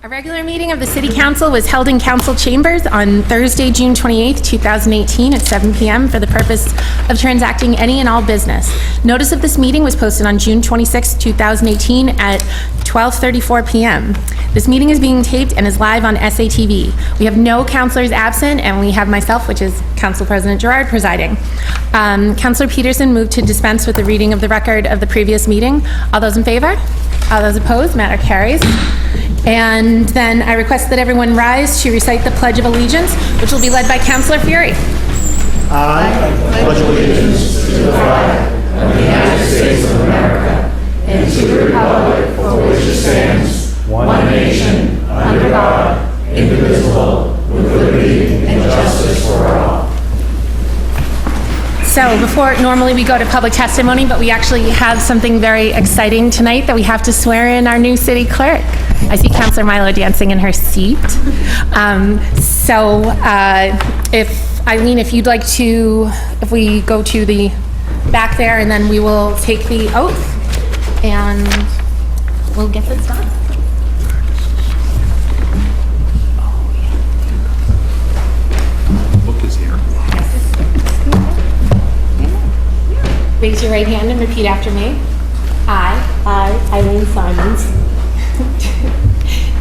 A regular meeting of the City Council was held in Council Chambers on Thursday, June 28, 2018 at 7 p.m. for the purpose of transacting any and all business. Notice of this meeting was posted on June 26, 2018 at 12:34 p.m. This meeting is being taped and is live on SATV. We have no councilors absent, and we have myself, which is Council President Gerard, presiding. Councilor Peterson moved to dispense with the reading of the record of the previous meeting. All those in favor? All those opposed? Matter carries. And then I request that everyone rise to recite the Pledge of Allegiance, which will be led by Councilor Fury. I pledge allegiance to the flag of the United States of America and to the republic for which it stands, one nation, under God, indivisible, with liberty and justice for all. So normally we go to public testimony, but we actually have something very exciting tonight that we have to swear in our new city clerk. I see Councilor Milo dancing in her seat. If Eileen, if you'd like to, if we go to the back there, and then we will take the oath and we'll get this done. Book is here. Raise your right hand and repeat after me. I, Eileen Simons,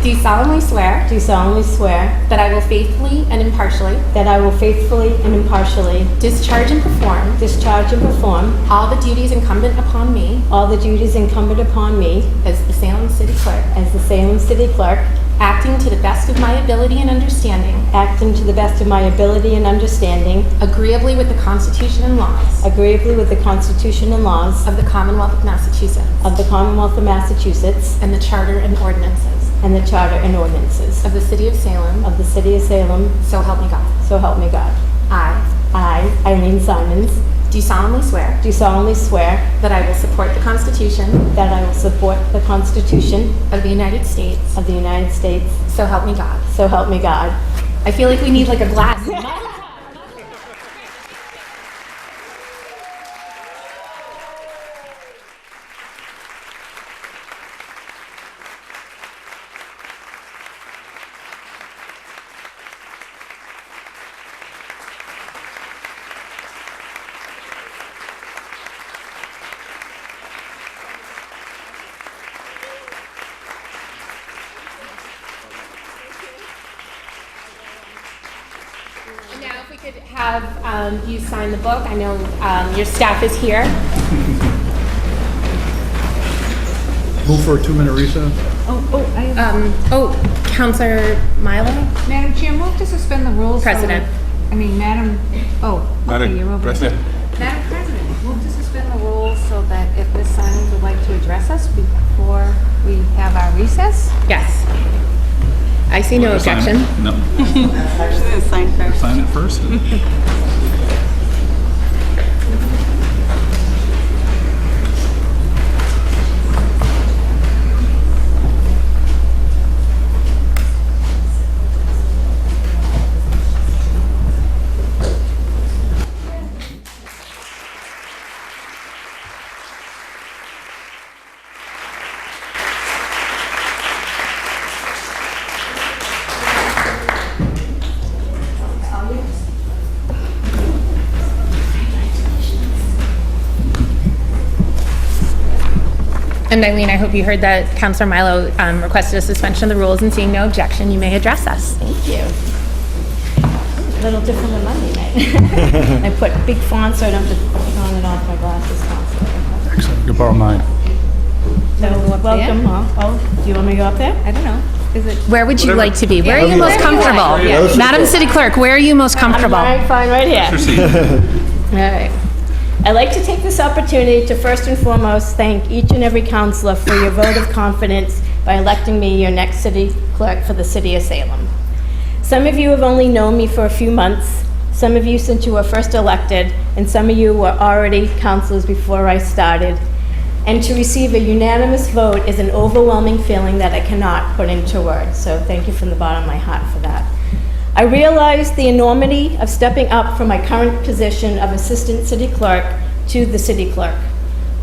do solemnly swear do solemnly swear that I will faithfully and impartially that I will faithfully and impartially discharge and perform all the duties incumbent upon me all the duties incumbent upon me as the Salem City Clerk, as the Salem City Clerk, acting to the best of my ability and understanding, acting to the best of my ability and understanding, agreeably with the Constitution and laws agreeably with the Constitution and laws of the Commonwealth of Massachusetts of the Commonwealth of Massachusetts and the Charter and ordinances and the Charter and ordinances of the City of Salem, of the City of Salem, so help me God. so help me God. I, Eileen Simons, Do solemnly swear do solemnly swear that I will support the Constitution that I will support the Constitution of the United States, of the United States, so help me God. so help me God. I feel like we need like a glass. Now, if we could have you sign the book. I know your staff is here. Move for a 2-minute recess. Councilor Milo? Madam Chair, move to suspend the rules. President. Madam President. Madam President, move to suspend the rules so that if Ms. Simons would like to address us before we have our recess. Yes. I see no objection. No. Sign first. Sign it first. And Eileen, I hope you heard that Councilor Milo requested a suspension of the rules, and seeing no objection, you may address us. Thank you. A little different than Monday night. I put big fonts so I don't have to put on and off my glasses constantly. Excellent. You can borrow mine. So, welcome. Do you want me to go up there? I don't know. Is it? Where would you like to be? Where are you most Wherever you comfortable? like. Yeah. Madam City Clerk, where are you most comfortable? I'm fine right here. Proceed. All right. I'd like to take this opportunity to first and foremost thank each and every councilor for your vote of confidence by electing me your next city clerk for the City of Salem. Some of you have only known me for a few months, some of you since you were first elected, and some of you were already councilors before I started. And to receive a unanimous vote is an overwhelming feeling that I cannot put into words, so thank you from the bottom of my heart for that. I realize the enormity of stepping up from my current position of Assistant City Clerk to the City Clerk.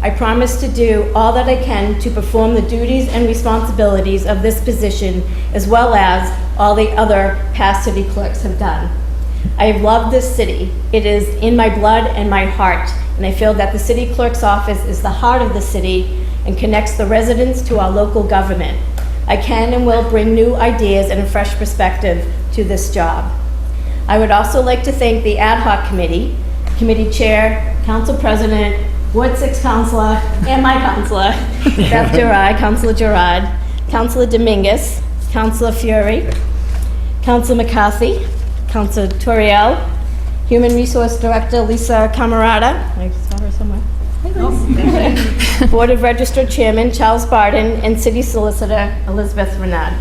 I promise to do all that I can to perform the duties and responsibilities of this position, as well as all the other past city clerks have done. I have loved this city. It is in my blood and my heart, and I feel that the city clerk's office is the heart of the city and connects the residents to our local government. I can and will bring new ideas and a fresh perspective to this job. I would also like to thank the ad hoc committee, committee chair, council president, Ward 6 councilor, and my councilor, Beth Gerard, Councilor Gerard, Councilor Dominguez, Councilor Fury, Councilor McCarthy, Councilor Toriel, Human Resource Director Lisa Camarada, I saw her somewhere. Board of Registered Chairman Charles Barden, and City Solicitor Elizabeth Renard,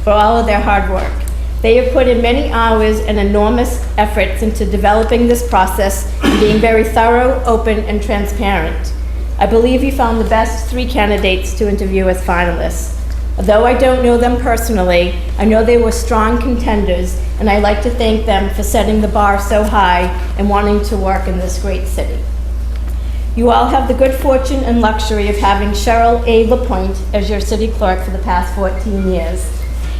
for all of their hard work. They have put in many hours and enormous efforts into developing this process and being very thorough, open, and transparent. I believe you found the best 3 candidates to interview as finalists. Although I don't know them personally, I know they were strong contenders, and I'd like to thank them for setting the bar so high and wanting to work in this great city. You all have the good fortune and luxury of having Cheryl A. LaPointe as your city clerk for the past 14 years.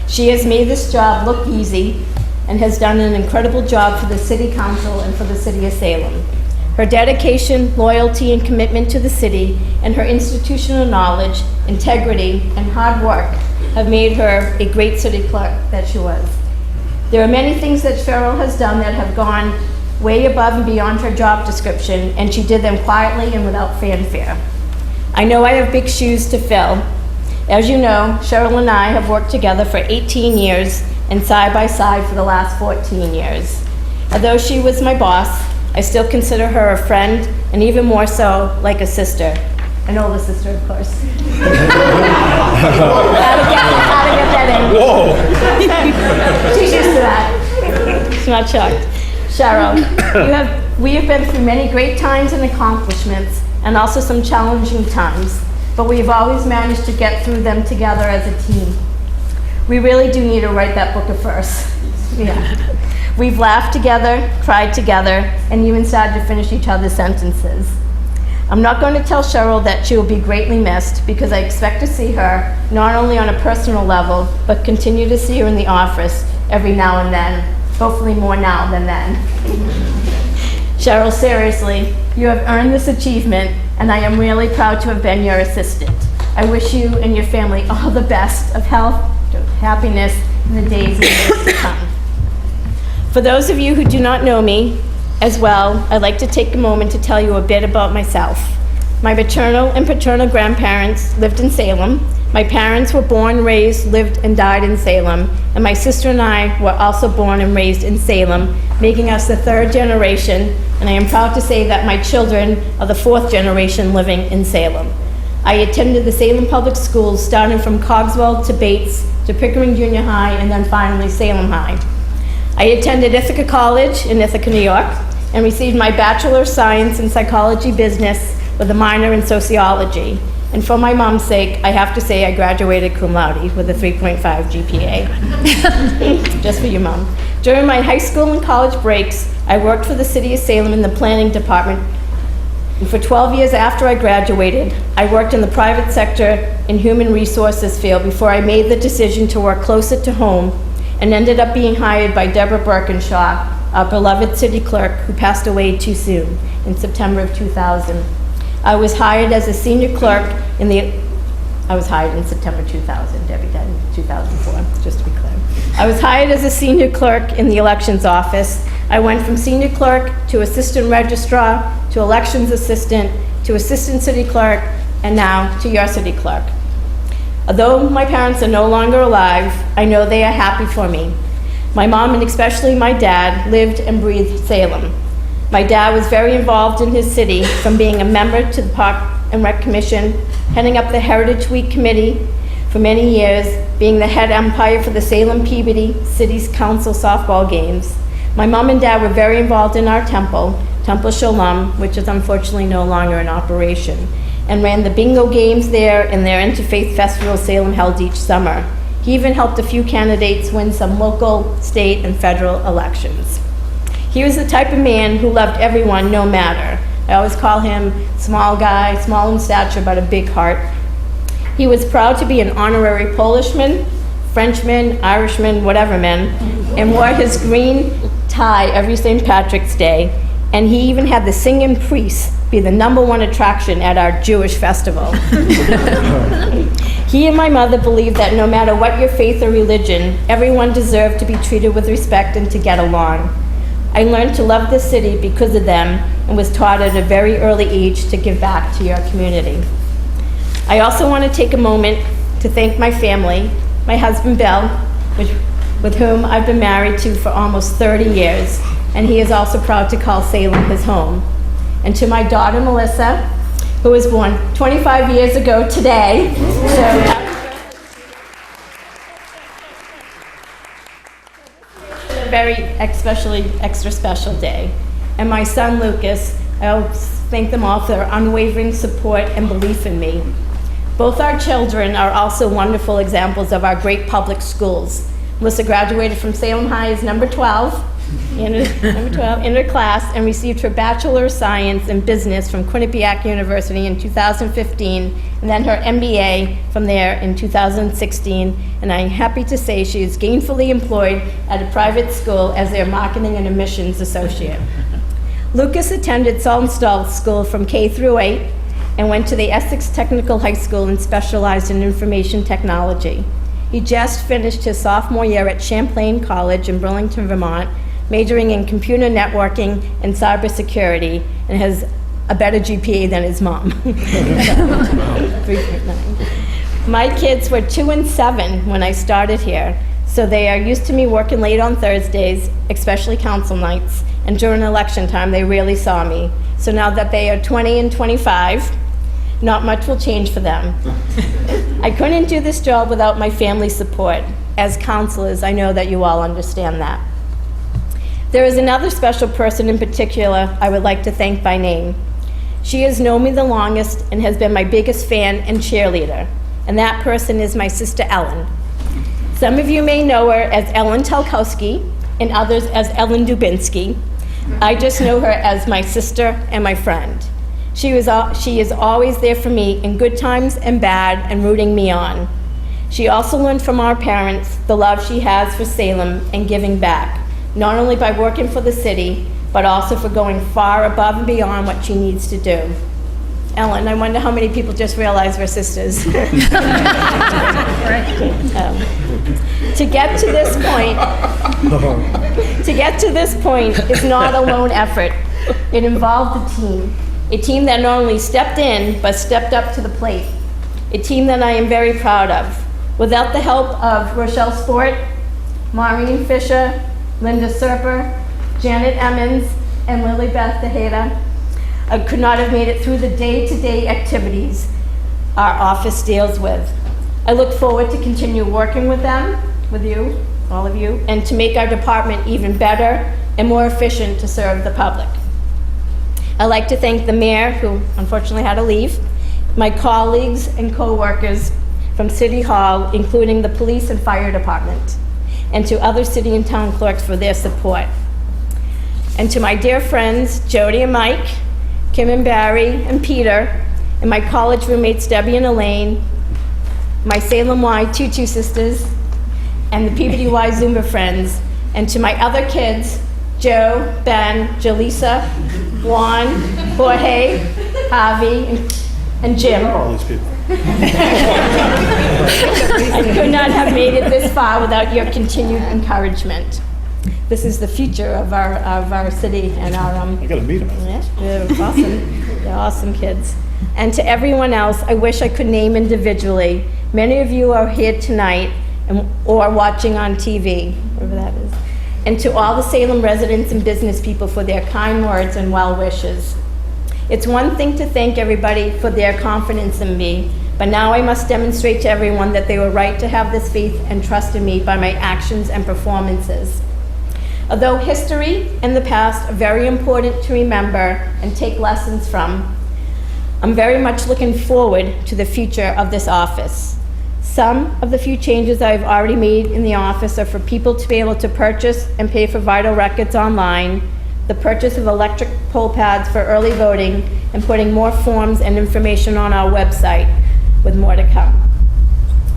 She has made this job look easy and has done an incredible job for the city council and for the city of Salem. Her dedication, loyalty, and commitment to the city, and her institutional knowledge, integrity, and hard work have made her a great city clerk that she was. There are many things that Cheryl has done that have gone way above and beyond her job description, and she did them quietly and without fanfare. I know I have big shoes to fill. As you know, Cheryl and I have worked together for 18 years and side by side for the last 14 years. Although she was my boss, I still consider her a friend, and even more so, like a sister. An older sister, of course. How to get that in. Whoa! She's used to that. She's not shocked. Cheryl, we have been through many great times and accomplishments, and also some challenging times, but we've always managed to get through them together as a team. We really do need to write that book of firsts. Yeah. We've laughed together, cried together, and even started to finish each other's sentences. I'm not going to tell Cheryl that she will be greatly missed, because I expect to see her, not only on a personal level, but continue to see her in the office every now and then, hopefully more now than then. Cheryl, seriously, you have earned this achievement, and I am really proud to have been your assistant. I wish you and your family all the best of health, happiness in the days and years to come. For those of you who do not know me as well, I'd like to take a moment to tell you a bit about myself. My maternal and paternal grandparents lived in Salem. My parents were born, raised, lived, and died in Salem, and my sister and I were also born and raised in Salem, making us the 3rd generation, and I am proud to say that my children are the 4th generation living in Salem. I attended the Salem Public Schools, starting from Cogswell to Bates to Pickering Junior High, and then finally Salem High. I attended Ithaca College in Ithaca, New York, and received my Bachelor of Science in Psychology Business with a minor in Sociology. And for my mom's sake, I have to say I graduated cum laude with a 3.5 GPA. Just for you, Mom. During my high school and college breaks, I worked for the City of Salem in the planning department. And for 12 years after I graduated, I worked in the private sector in human resources field before I made the decision to work closer to home, and ended up being hired by Deborah Birkinshaw, our beloved city clerk who passed away too soon in September of 2000. I was hired as a senior clerk I was hired in September 2000, Debbie died in 2004, just to be clear. I was hired as a senior clerk in the elections office. I went from senior clerk to assistant registrar, to elections assistant, to assistant city clerk, and now to your city clerk. Although my parents are no longer alive, I know they are happy for me. My mom, and especially my dad, lived and breathed Salem. My dad was very involved in his city, from being a member to the Park and Rec Commission, heading up the Heritage Week Committee for many years, being the head umpire for the Salem Peabody City's Council softball games. My mom and dad were very involved in our temple, Temple Shalom, which is unfortunately no longer in operation, and ran the bingo games there and their interfaith festival Salem held each summer. He even helped a few candidates win some local, state, and federal elections. He was the type of man who loved everyone no matter. I always call him small guy, small in stature, but a big heart. He was proud to be an honorary Polishman, Frenchman, Irishman, whatever man, and wore his green tie every St. Patrick's Day. And he even had the singing priests be the #1 attraction at our Jewish festival. He and my mother believed that no matter what your faith or religion, everyone deserved to be treated with respect and to get along. I learned to love this city because of them and was taught at a very early age to give back to your community. I also want to take a moment to thank my family, my husband Bill, with whom I've been married to for almost 30 years, and he is also proud to call Salem his home. And to my daughter Melissa, who was born 25 years ago today. So happy birthday. A very especially extra special day. And my son Lucas, I always thank them all for their unwavering support and belief in me. Both our children are also wonderful examples of our great public schools. Melissa graduated from Salem High as number 12 in her class and received her Bachelor of Science in Business from Quinnipiac University in 2015, and then her MBA from there in 2016. And I'm happy to say she is gainfully employed at a private school as their marketing and admissions associate. Lucas attended Salem School from K through 8 and went to the Essex Technical High School and specialized in information technology. He just finished his sophomore year at Champlain College in Burlington, Vermont, majoring in computer networking and cybersecurity, and has a better GPA than his mom. 3.9. My kids were 2 and 7 when I started here, so they are used to me working late on Thursdays, especially council nights, and during election time they rarely saw me. So now that they are 20 and 25, not much will change for them. I couldn't do this job without my family's support. As counselors, I know that you all understand that. There is another special person in particular I would like to thank by name. She has known me the longest and has been my biggest fan and cheerleader, and that person is my sister Ellen. Some of you may know her as Ellen Telkowski and others as Ellen Dubinsky. I just know her as my sister and my friend. She is always there for me in good times and bad and rooting me on. She also learned from our parents the love she has for Salem and giving back, not only by working for the city, but also for going far above and beyond what she needs to do. Ellen, I wonder how many people just realize we're sisters. To get to this point is not a lone effort. It involved a team that not only stepped in, but stepped up to the plate. A team that I am very proud of. Without the help of Rochelle Sport, Maureen Fisher, Linda Serper, Janet Emmons, and Lily Beth Tejeda, I could not have made it through the day-to-day activities our office deals with. I look forward to continue working with them, with you, all of you, and to make our department even better and more efficient to serve the public. I'd like to thank the mayor, who unfortunately had to leave, my colleagues and co-workers from City Hall, including the police and fire department, and to other city and town clerks for their support. And to my dear friends, Jody and Mike, Kim and Barry and Peter, and my college roommates, Debbie and Elaine, my Salem Y Tutu sisters, and the PBDY Zumba friends, and to my other kids, Joe, Ben, Jaleesa, Juan, Jorge, Javi, and Jim. All these people. I could not have made it this far without your continued encouragement. This is the future of our city and our I gotta meet him. yeah, they're awesome. They're awesome kids. And to everyone else, I wish I could name individually. Many of you are here tonight or watching on TV, wherever that is. And to all the Salem residents and business people for their kind words and well wishes. It's one thing to thank everybody for their confidence in me, but now I must demonstrate to everyone that they were right to have this faith and trust in me by my actions and performances. Although history and the past are very important to remember and take lessons from, I'm very much looking forward to the future of this office. Some of the few changes I've already made in the office are for people to be able to purchase and pay for vital records online, the purchase of electric poll pads for early voting, and putting more forms and information on our website, with more to come.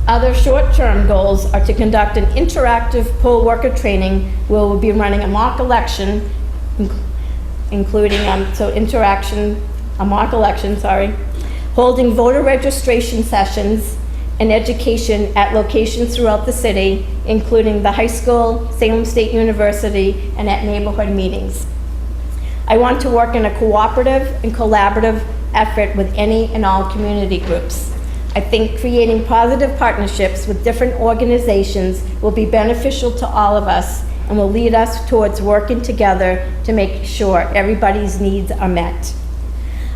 Other short-term goals are to conduct an interactive poll worker training where we'll be running a mock election, including, holding voter registration sessions and education at locations throughout the city, including the high school, Salem State University, and at neighborhood meetings. I want to work in a cooperative and collaborative effort with any and all community groups. I think creating positive partnerships with different organizations will be beneficial to all of us and will lead us towards working together to make sure everybody's needs are met.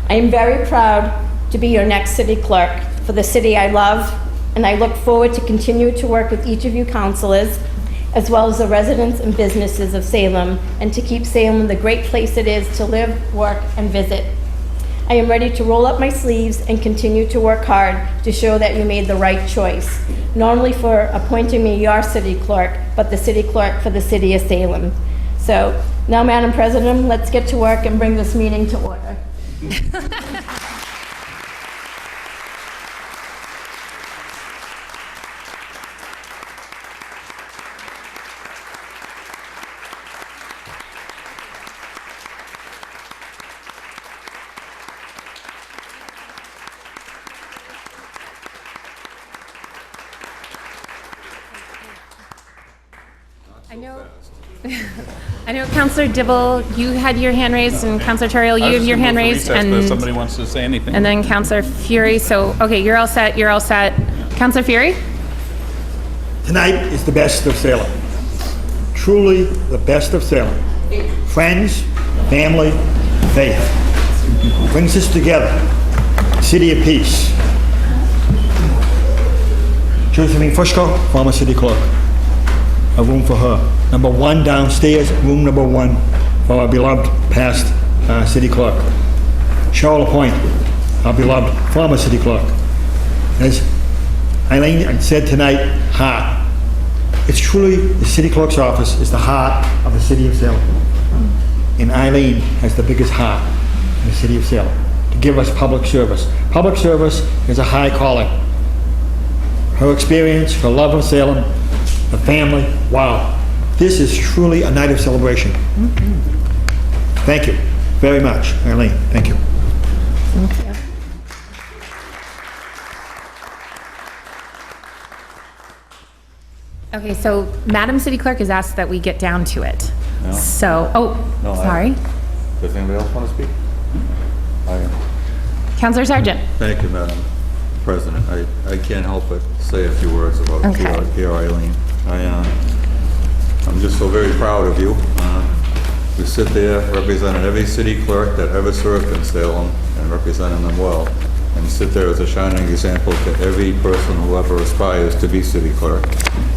I am very proud to be your next city clerk for the city I love, and I look forward to continue to work with each of you councilors, as well as the residents and businesses of Salem, and to keep Salem the great place it is to live, work, and visit. I am ready to roll up my sleeves and continue to work hard to show that you made the right choice, not only for appointing me your city clerk, but the city clerk for the city of Salem. So now, Madam President, let's get to work and bring this meeting to order. I know Councilor Dibble, you had your hand raised, and Councilor Terrell, you have your hand raised, But if and somebody wants to say anything. then Councilor Fury. So, okay, you're all set. You're all set. Councilor Fury? Tonight is the best of Salem. Truly the best of Salem. Friends, family, faith. Brings us together. City of Peace. Josephine Fusco, former city clerk. A room for her. Number 1 downstairs, room number 1 for our beloved past city clerk. Cheryl Lapointe, our beloved former city clerk. As Eileen said tonight, heart. It's truly the city clerk's office is the heart of the city of Salem. And Eileen has the biggest heart in the city of Salem to give us public service. Public service is a high calling. Her experience, her love of Salem, the family, wow. This is truly a night of celebration. Thank you very much, Eileen. Thank you. Thank you. Okay, so Madam City Clerk has asked that we get down to it. No. So, No, sorry. Does anybody else want to speak? Councilor Sargent. Thank you, Madam President. I can't help but say a few words about Okay. dear Eileen. I'm just so very proud of you. You sit there representing every city clerk that ever served in Salem and representing them well. And sit there as a shining example to every person who ever aspires to be city clerk.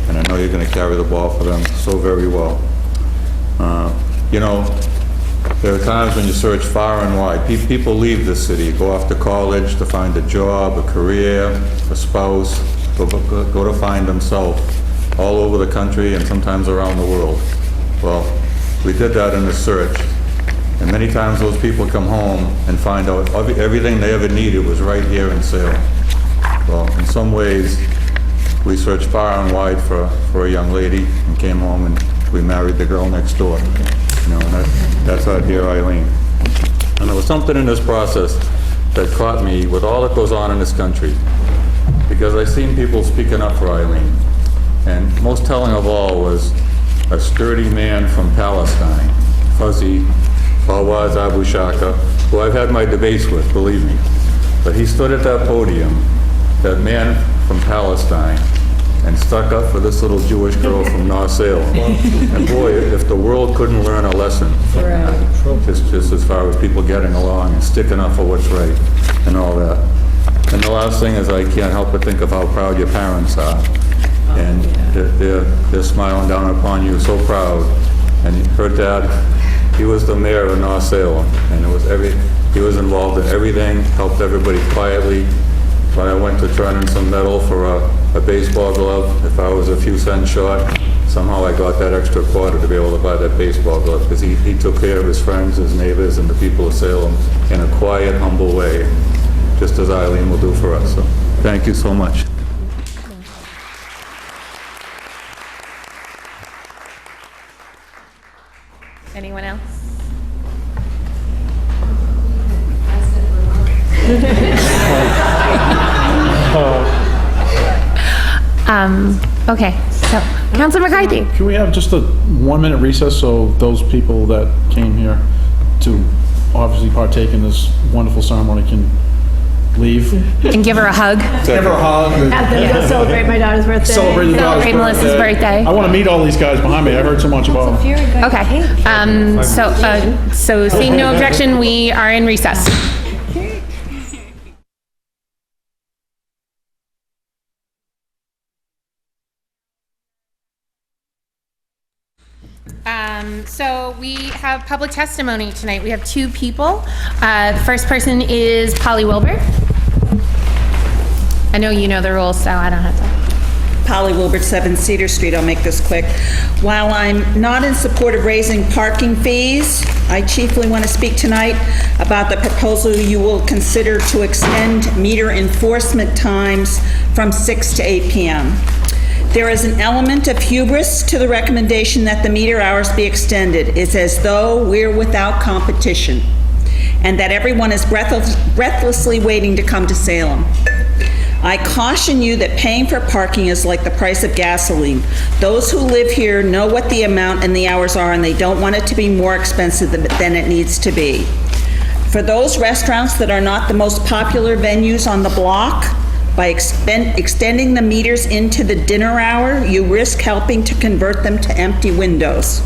And I know you're going to carry the ball for them so very well. You know, there are times when you search far and wide. People leave this city, go off to college to find a job, a career, a spouse, go to find themselves all over the country and sometimes around the world. Well, we did that in the search. And many times those people come home and find out everything they ever needed was right here in Salem. Well, in some ways, we searched far and wide for a young lady and came home and we married the girl next door. You know, and that's our dear Eileen. And there was something in this process that caught me with all that goes on in this country, because I've seen people speaking up for Eileen. And most telling of all was a sturdy man from Palestine, Fuzzy Fawaz Abu Shaka, who I've had my debates with, believe me. But he stood at that podium, that man from Palestine, and stuck up for this little Jewish girl from North Salem. And boy, if the world couldn't learn a lesson from that, just as far as people getting along and sticking up for what's right and all that. And the last thing is I can't help but think of how proud your parents are. And they're smiling down upon you, so proud. And her dad, he was the mayor of North Salem, and he was involved in everything, helped everybody quietly. When I went to turn in some metal for a baseball glove, if I was a few cents short, somehow I got that extra quarter to be able to buy that baseball glove, because he took care of his friends, his neighbors, and the people of Salem in a quiet, humble way, just as Eileen will do for us. So thank you so much. Anyone else? Okay, so, Councilor McCarthy. Can we have just a 1-minute recess so those people that came here to obviously partake in this wonderful ceremony can leave? And give her a hug. Give her a hug. Have them go celebrate my daughter's birthday. Celebrate the daughter's Celebrate Melissa's birthday. I want to meet all these guys behind me. I heard so much about them. Okay, so seeing no objection, we are in recess. So we have public testimony tonight. We have 2 people. The first person is Polly Wilbur. I know you know the rules, so I don't have to. Polly Wilbert, 7 Cedar Street. I'll make this quick. While I'm not in support of raising parking fees, I chiefly want to speak tonight about the proposal you will consider to extend meter enforcement times from 6 to 8 p.m. There is an element of hubris to the recommendation that the meter hours be extended. It's as though we're without competition and that everyone is breathlessly waiting to come to Salem. I caution you that paying for parking is like the price of gasoline. Those who live here know what the amount and the hours are, and they don't want it to be more expensive than it needs to be. For those restaurants that are not the most popular venues on the block, by extending the meters into the dinner hour, you risk helping to convert them to empty windows.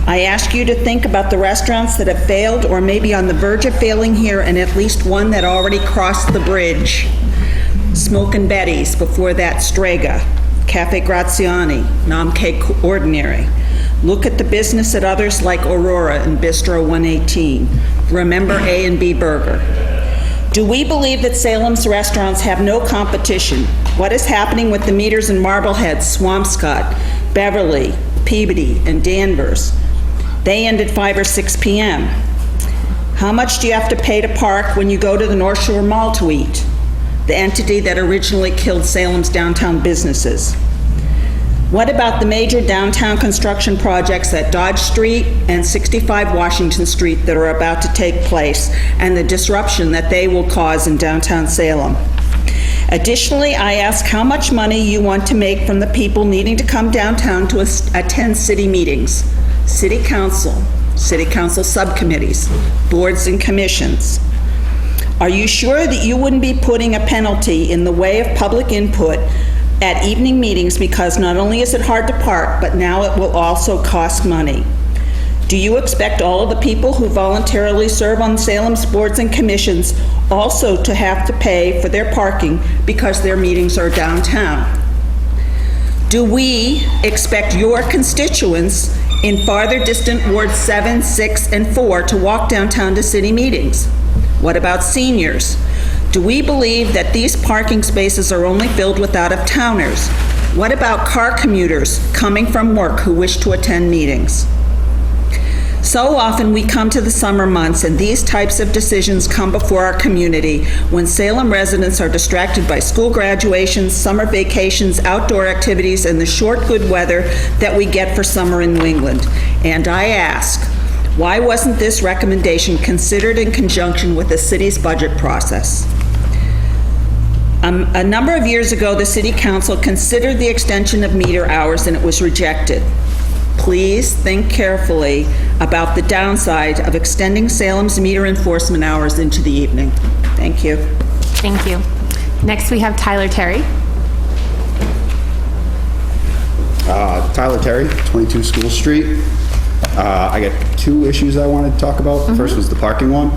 I ask you to think about the restaurants that have failed or may be on the verge of failing here, and at least one that already crossed the bridge. Smokin' Betty's, before that Strega, Cafe Graziani, Nom Cake Ordinary. Look at the business at others like Aurora and Bistro 118. Remember A&B Burger. Do we believe that Salem's restaurants have no competition? What is happening with the meters in Marblehead, Swampscott, Beverly, Peabody, and Danvers? They end at 5 or 6 p.m. How much do you have to pay to park when you go to the North Shore Mall to eat? The entity that originally killed Salem's downtown businesses. What about the major downtown construction projects at Dodge Street and 65 Washington Street that are about to take place, and the disruption that they will cause in downtown Salem? Additionally, I ask how much money you want to make from the people needing to come downtown to attend city meetings, city council subcommittees, boards and commissions. Are you sure that you wouldn't be putting a penalty in the way of public input at evening meetings, because not only is it hard to park, but now it will also cost money? Do you expect all of the people who voluntarily serve on Salem's boards and commissions also to have to pay for their parking because their meetings are downtown? Do we expect your constituents in farther distant wards 7, 6, and 4 to walk downtown to city meetings? What about seniors? Do we believe that these parking spaces are only filled with out-of-towners? What about car commuters coming from work who wish to attend meetings? So often we come to the summer months and these types of decisions come before our community when Salem residents are distracted by school graduations, summer vacations, outdoor activities, and the short good weather that we get for summer in New England. And I ask, why wasn't this recommendation considered in conjunction with the city's budget process? A number of years ago, the City Council considered the extension of meter hours and it was rejected. Please think carefully about the downside of extending Salem's meter enforcement hours into the evening. Thank you. Thank you. Next, we have Tyler Terry. Tyler Terry, 22 School Street. I got 2 issues I wanted to talk about. The first was the parking one.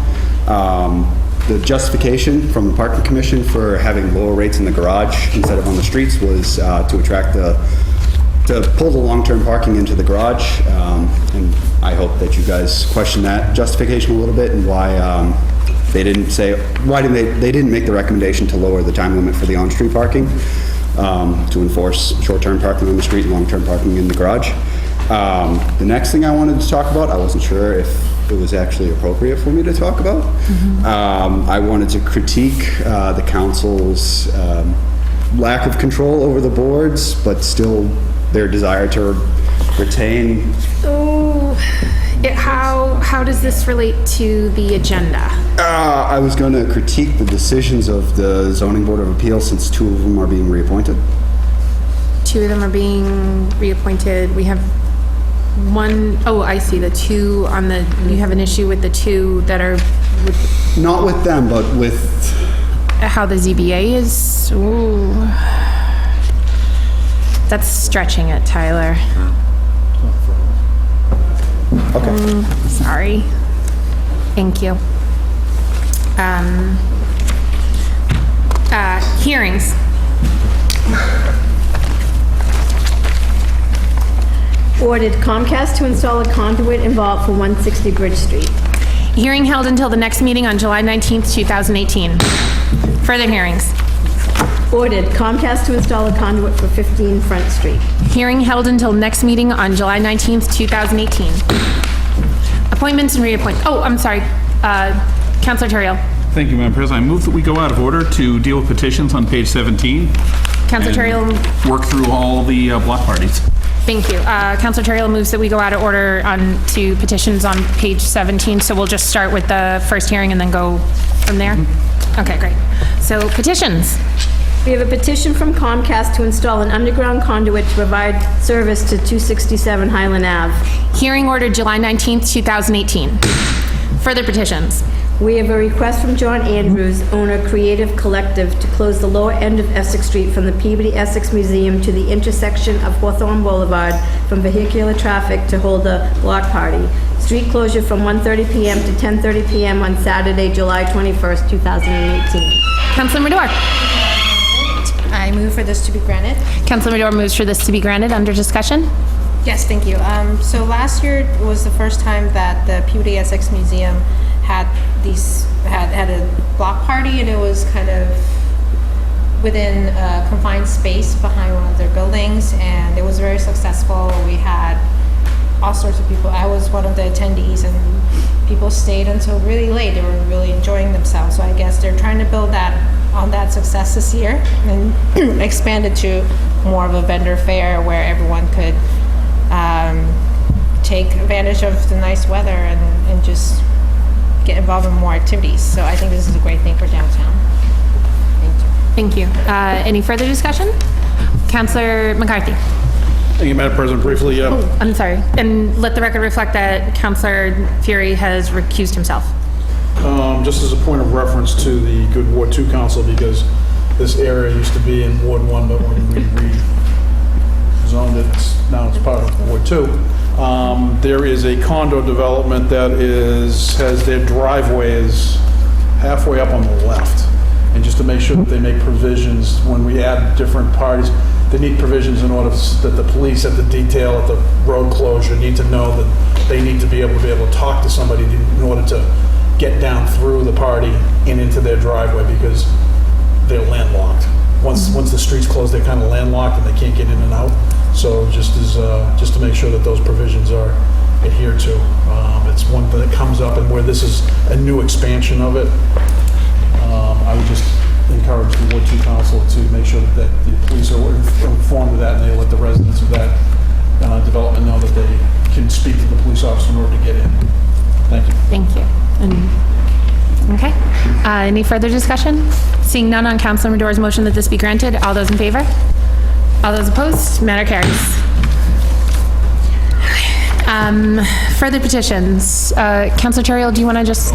The justification from the Parking Commission for having lower rates in the garage instead of on the streets was to pull the long-term parking into the garage. And I hope that you guys question that justification a little bit and why they didn't make the recommendation to lower the time limit for the on-street parking. to enforce short-term parking on the street and long-term parking in the garage. The next thing I wanted to talk about, I wasn't sure if it was actually appropriate for me to talk about. I wanted to critique the council's lack of control over the boards, but still their desire to retain. Oh, how does this relate to the agenda? I was going to critique the decisions of the Zoning Board of Appeals since 2 of them are being reappointed. 2 of them are being reappointed. We have one, oh, I see, the 2 on the, you have an issue with the 2 that are, Not with them, but with... how the ZBA is, ooh. That's stretching it, Tyler. Okay. Sorry. Thank you. Hearings. Ordered Comcast to install a conduit and vault for 160 Bridge Street. Hearing held until the next meeting on July 19th, 2018. Further hearings. Ordered Comcast to install a conduit for 15 Front Street. Hearing held until next meeting on July 19th, 2018. Appointments and reappointments. Oh, I'm sorry. Councilor Terrell. Thank you, Madam President. I move that we go out of order to deal with petitions on page 17. Councilor Terrell. Work through all the block parties. Thank you. Councilor Terrell moves that we go out of order on to petitions on page 17. So we'll just start with the first hearing and then go from there. Okay, great. So petitions. We have a petition from Comcast to install an underground conduit to provide service to 267 Highland Ave. Hearing ordered July 19th, 2018. Further petitions. We have a request from John Andrews, owner Creative Collective, to close the lower end of Essex Street from the Peabody Essex Museum to the intersection of Hawthorne Boulevard from vehicular traffic to hold a block party. Street closure from 1:30 p.m. to 10:30 p.m. on Saturday, July 21st, 2018. Councilor Madore. I move for this to be granted. Councilor Madore moves for this to be granted. Under discussion. Yes, thank you. So last year was the first time that the Peabody Essex Museum had a block party, and it was kind of within a confined space behind one of their buildings, and it was very successful. We had all sorts of people. I was one of the attendees, and people stayed until really late. They were really enjoying themselves. So I guess they're trying to build on that success this year and expand it to more of a vendor fair where everyone could take advantage of the nice weather and just get involved in more activities. So I think this is a great thing for downtown. Thank you. Thank you. Any further discussion? Councilor McCarthy. Thank you, Madam President. Briefly, I'm sorry. And let the record reflect that Councilor Fury has recused himself. just as a point of reference to the good Ward 2 Council, because this area used to be in Ward 1, but when we rezoned it, now it's part of Ward 2. There is a condo development that has their driveway is halfway up on the left. And just to make sure that they make provisions when we add different parties, they need provisions in order that the police at the detail at the road closure need to know that they need to be able to talk to somebody in order to get down through the party and into their driveway, because they're landlocked. Once the street's closed, they're kind of landlocked and they can't get in and out. So just to make sure that those provisions are adhered to. It's one that comes up, and where this is a new expansion of it, I would just encourage the Ward 2 Council to make sure that the police are informed of that, and they let the residents of that development know that they can speak to the police officer in order to get in. Thank you. Thank you. Okay. Any further discussion? Seeing none on Councilor Madore's motion that this be granted, all those in favor? All those opposed? Matter carries. Further petitions. Councilor Terrell, do you want to just,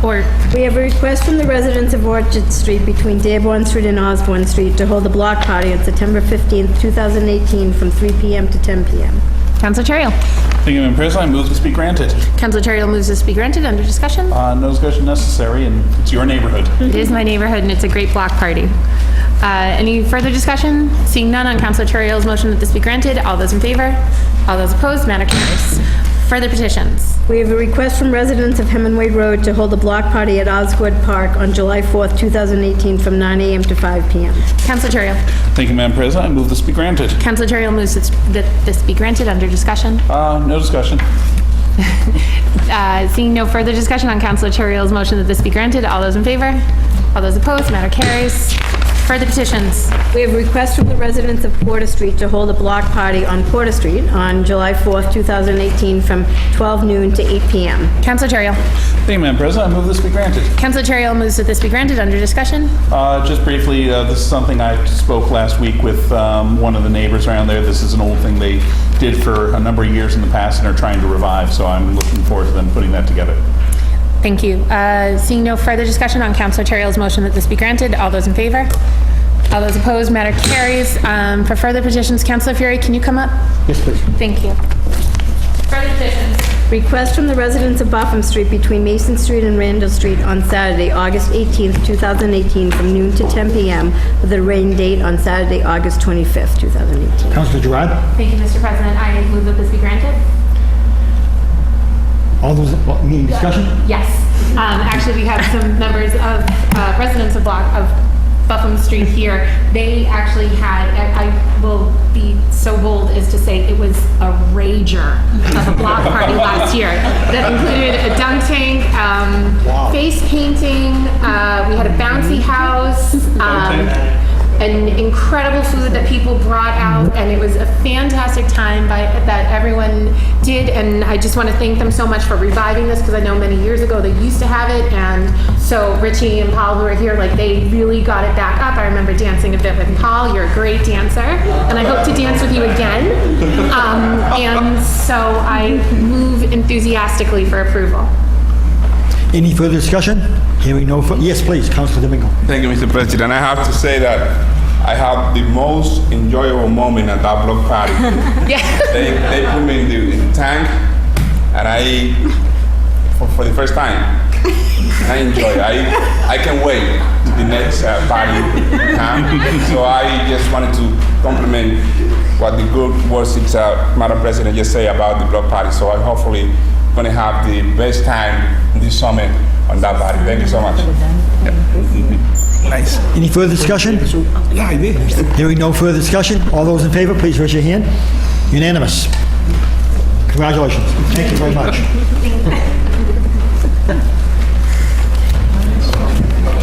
or? We have a request from the residents of Orchard Street between Dearborn Street and Osborne Street to hold a block party on September 15th, 2018 from 3 p.m. to 10 p.m. Councilor Terrell. Thank you, Madam President. I move this be granted. Councilor Terrell moves this be granted. Under discussion? No discussion necessary, and it's your neighborhood. It is my neighborhood, and it's a great block party. Any further discussion? Seeing none on Councilor Terrell's motion that this be granted, all those in favor? All those opposed? Matter carries. Further petitions. We have a request from residents of Hemingway Road to hold a block party at Osgood Park on July 4th, 2018, from 9 a.m. to 5 p.m. Councilor Terrell. Thank you, Madam President. I move this be granted. Councilor Terrell moves that this be granted. Under discussion. No discussion. Seeing no further discussion on Councilor Terrell's motion that this be granted, all those in favor? All those opposed? Matter carries. Further petitions. We have a request from the residents of Porter Street to hold a block party on Porter Street on July 4th, 2018, from 12 noon to 8 p.m. Councilor Terrell. Thank you, Madam President. I move this be granted. Councilor Terrell moves that this be granted. Under discussion. Just briefly, this is something I spoke last week with one of the neighbors around there. This is an old thing they did for a number of years in the past and are trying to revive, so I'm looking forward to them putting that together. Thank you. Seeing no further discussion on Councilor Terrell's motion that this be granted, all those in favor? All those opposed? Matter carries. For further petitions, Councilor Fury, can you come up? Yes, please. Thank you. Further petitions. Request from the residents of Bopham Street between Mason Street and Randall Street on Saturday, August 18th, 2018, from noon to 10 p.m. with a rain date on Saturday, August 25th, 2018. Councilor Gerard? Thank you, Mr. President. I move that this be granted. All those, any discussion? Yes. Actually, we have some members of, residents of Buffum Street here. They actually had, I will be so bold as to say it was a rager of a block party last year. That included a dunk tank, face painting, we had a bouncy house, and incredible food that people brought out, and it was a fantastic time that everyone did, and I just want to thank them so much for reviving this, because I know many years ago they used to have it, and so Richie and Paul, who are here, like, they really got it back up. I remember dancing a bit with Paul. You're a great dancer, and I hope to dance with you again. And so I move enthusiastically for approval. Any further discussion? Hearing no further, yes, please, Councilor Domingo. Thank you, Mr. President. I have to say that I have the most enjoyable moment at that block party. Yeah. They put me in the tank, and I, for the first time, I enjoy it. I can wait to the next party time. So I just wanted to compliment what the good words Madam President just said about the block party. So I hopefully going to have the best time this summer on that party. Thank you so much. Nice. Any further discussion? Yeah, I did. Hearing no further discussion, all those in favor, please raise your hand. Unanimous. Congratulations. Thank you very much.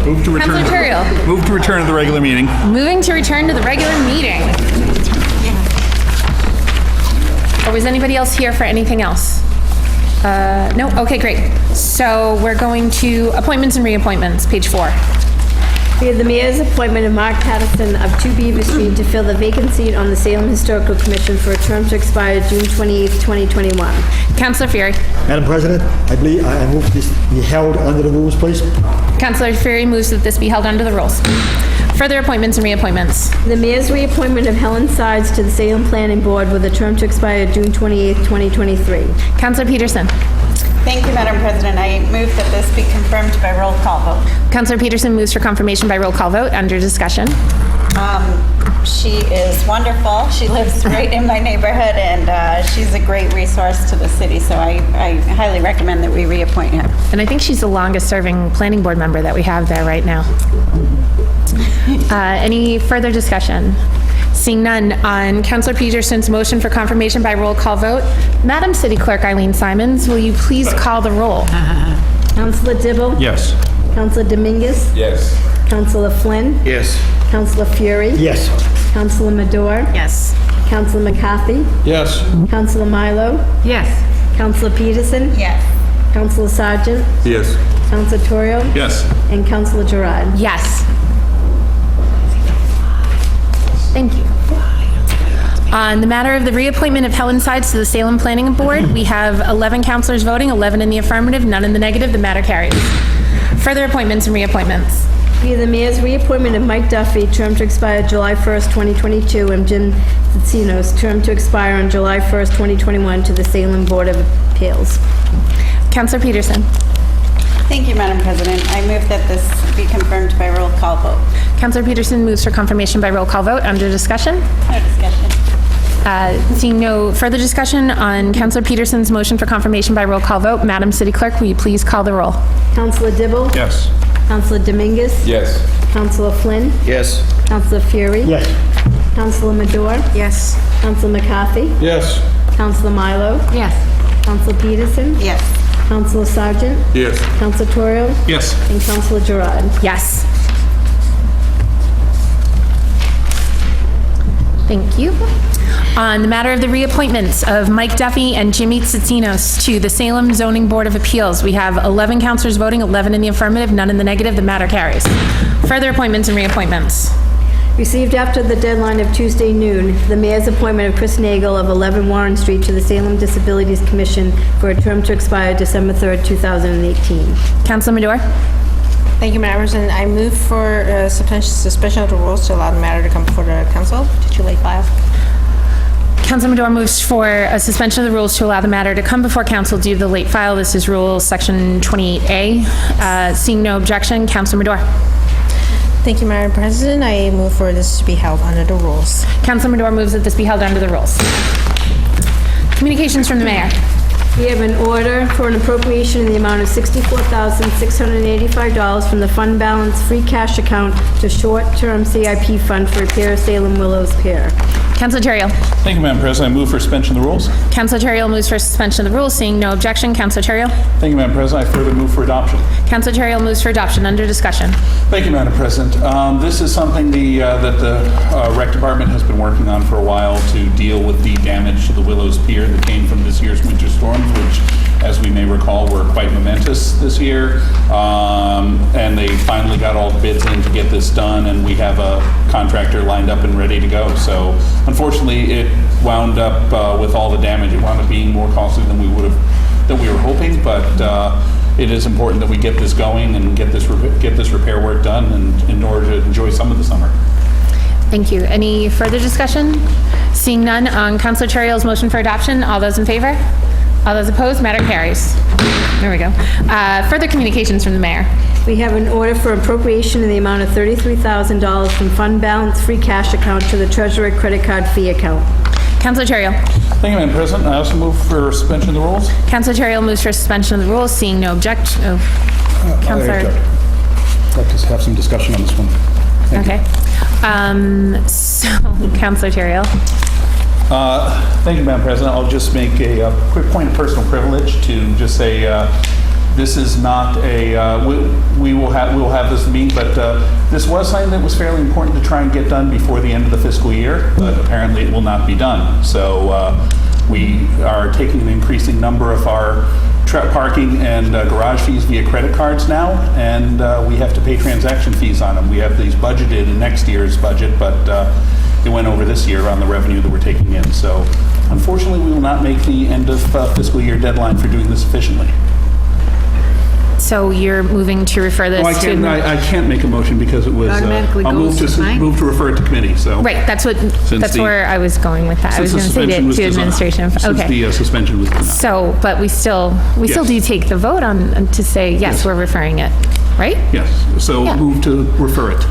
Move to return. Councilor Terrell. Move to return to the regular meeting. Moving to return to the regular meeting. Or was anybody else here for anything else? No? Okay, great. So we're going to appointments and reappointments, page 4. We have the mayor's appointment of Mark Patterson of 2 Beaver Street to fill the vacant seat on the Salem Historical Commission for a term to expire June 28th, 2021. Councilor Fury. Madam President, I move this be held under the rules, please. Councilor Fury moves that this be held under the rules. Further appointments and reappointments. The mayor's reappointment of Helen Sides to the Salem Planning Board with a term to expire June 28th, 2023. Councilor Peterson. Thank you, Madam President. I move that this be confirmed by roll call vote. Councilor Peterson moves for confirmation by roll call vote. Under discussion. She is wonderful. She lives right in my neighborhood, and she's a great resource to the city, so I highly recommend that we reappoint her. And I think she's the longest serving planning board member that we have there right now. Any further discussion? Seeing none, on Councilor Peterson's motion for confirmation by roll call vote, Madam City Clerk Eileen Simons, will you please call the roll? Councilor Dibble? Yes. Councilor Dominguez? Yes. Councilor Flynn? Yes. Councilor Fury? Yes. Councilor Madore? Yes. Councilor McCarthy? Yes. Councilor Milo? Yes. Councilor Peterson? Yes. Councilor Sargent? Yes. Councilor Torrio? Yes. And Councilor Gerard. Yes. Thank you. On the matter of the reappointment of Helen Sides to the Salem Planning Board, we have 11 councilors voting, 11 in the affirmative, none in the negative. The matter carries. Further appointments and reappointments. We have the mayor's reappointment of Mike Duffy, term to expire July 1st, 2022, and Jim Tsinos, term to expire on July 1st, 2021, to the Salem Board of Appeals. Councilor Peterson. Thank you, Madam President. I move that this be confirmed by roll call vote. Councilor Peterson moves for confirmation by roll call vote. Under discussion. No discussion. Seeing no further discussion on Councilor Peterson's motion for confirmation by roll call vote, Madam City Clerk, will you please call the roll? Counselor Dibble? Yes. Counselor Dominguez? Yes. Counselor Flynn? Yes. Counselor Fury? Yes. Counselor Madore? Yes. Counselor McCarthy? Yes. Counselor Milo? Yes. Counselor Peterson? Yes. Counselor Sargent? Yes. Counselor Torrio? Yes. And Counselor Gerard. Yes. Thank you. On the matter of the reappointments of Mike Duffy and Jimmy Tsitsinos to the Salem Zoning Board of Appeals, we have 11 counselors voting, 11 in the affirmative, none in the negative. The matter carries. Further appointments and reappointments. Received after the deadline of Tuesday noon, the mayor's appointment of Chris Nagel of 11 Warren Street to the Salem Disabilities Commission for a term to expire December 3rd, 2018. Councilor Madore? Thank you, Madam President. I move for suspension of the rules to allow the matter to come before the council to late file. Councilor Madore moves for a suspension of the rules to allow the matter to come before council due to the late file. This is Rule Section 28A. Seeing no objection, Councilor Madore. Thank you, Madam President. I move for this to be held under the rules. Councilor Madore moves that this be held under the rules. Communications from the mayor. We have an order for an appropriation in the amount of $64,685 from the fund balance free cash account to short-term CIP fund for repair of Salem Willows Pier. Councilor Terrio. Thank you, Madam President. I move for suspension of the rules. Councilor Terrio moves for suspension of the rules. Seeing no objection, Councilor Terrio. Thank you, Madam President. I further move for adoption. Councilor Terrio moves for adoption. Under discussion. Thank you, Madam President. This is something that the Rec Department has been working on for a while to deal with the damage to the Willows Pier that came from this year's winter storms, which, as we may recall, were quite momentous this year. And they finally got all the bids in to get this done, and we have a contractor lined up and ready to go. So unfortunately, it wound up with all the damage. It wound up being more costly than we were hoping, but it is important that we get this going and get this repair work done and in order to enjoy some of the summer. Thank you. Any further discussion? Seeing none on Councilor Terrio's motion for adoption, all those in favor? All those opposed? Matter carries. There we go. Further communications from the mayor. We have an order for appropriation in the amount of $33,000 from fund balance free cash account to the treasurer credit card fee account. Councilor Terrio. Thank you, Madam President. I also move for suspension of the rules. Councilor Terrio moves for suspension of the rules. Seeing no objection. Oh, Councilor. I'd like to have some discussion on this one. Okay. So, Councilor Terrio. Thank you, Madam President. I'll just make a quick point of personal privilege to just say this is not a, we'll have this meeting, but this was something that was fairly important to try and get done before the end of the fiscal year, but apparently it will not be done. So we are taking an increasing number of our parking and garage fees via credit cards now, and we have to pay transaction fees on them. We have these budgeted in next year's budget, but it went over this year on the revenue that we're taking in. So unfortunately, we will not make the end of fiscal year deadline for doing this efficiently. So you're moving to refer this No, I can't make a motion because it was, Automatically I'll goes to mine. move to refer it to committee, so. Right, that's where I was going with that. I was going to say to administration. Since Okay. the suspension was denied. So, but we still do take the vote on, to say, yes, we're referring it, right? Yes, so Yeah. move to refer it.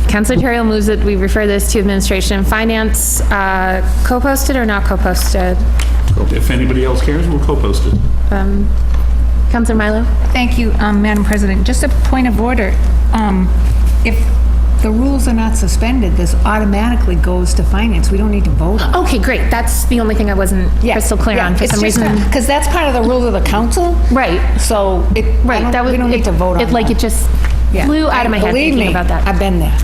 Councilor Terrio moves that we refer this to administration and finance, co-posted or not co-posted? If anybody else cares, we'll co-post it. Councilor Milo? Thank you, Madam President. Just a point of order. If the rules are not suspended, this automatically goes to finance. We don't need to vote on it. Okay, great. That's the only thing I wasn't crystal clear on for some reason. Because that's part of the rules of the council. Right, So we don't need to vote on it. Like it just Yeah. flew out of my head Believe thinking me, about that. I've been there.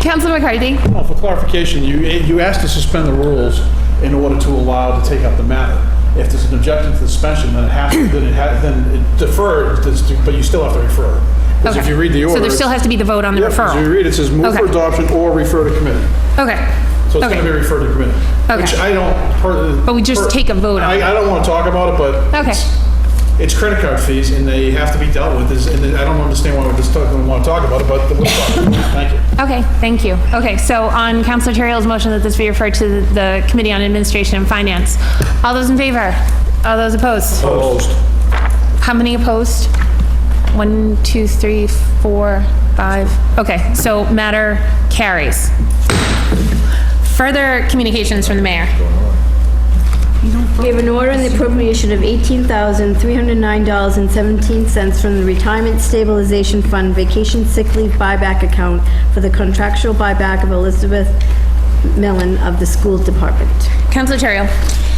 Councilor McCarthy? Well, for clarification, you asked to suspend the rules in order to allow to take up the matter. If there's an objection to the suspension, then it deferred, but you still have to refer. Because if Okay. you read the order. So there still has to be the vote on the Yeah, so referral? you read, it says move for Okay. adoption or refer to committee. Okay. So it's Okay. going to be referred to committee. Which Okay. I don't. But we just take a vote on it. I don't want to talk about it, but. Okay. It's credit card fees and they have to be dealt with. And I don't understand why we just don't want to talk about it, but we'll talk about it. Thank you. Okay, thank you. Okay, so on Councilor Terrio's motion that this be referred to the Committee on Administration and Finance, all those in favor? All those opposed? Opposed. How many opposed? 1, 2, 3, 4, 5. Okay, so matter carries. Further communications from the mayor. We have an order in the appropriation of $18,309.17 from the Retirement Stabilization Fund Vacation Sick Leave Buyback Account for the contractual buyback of Elizabeth Millen of the School Department. Councilor Terrio.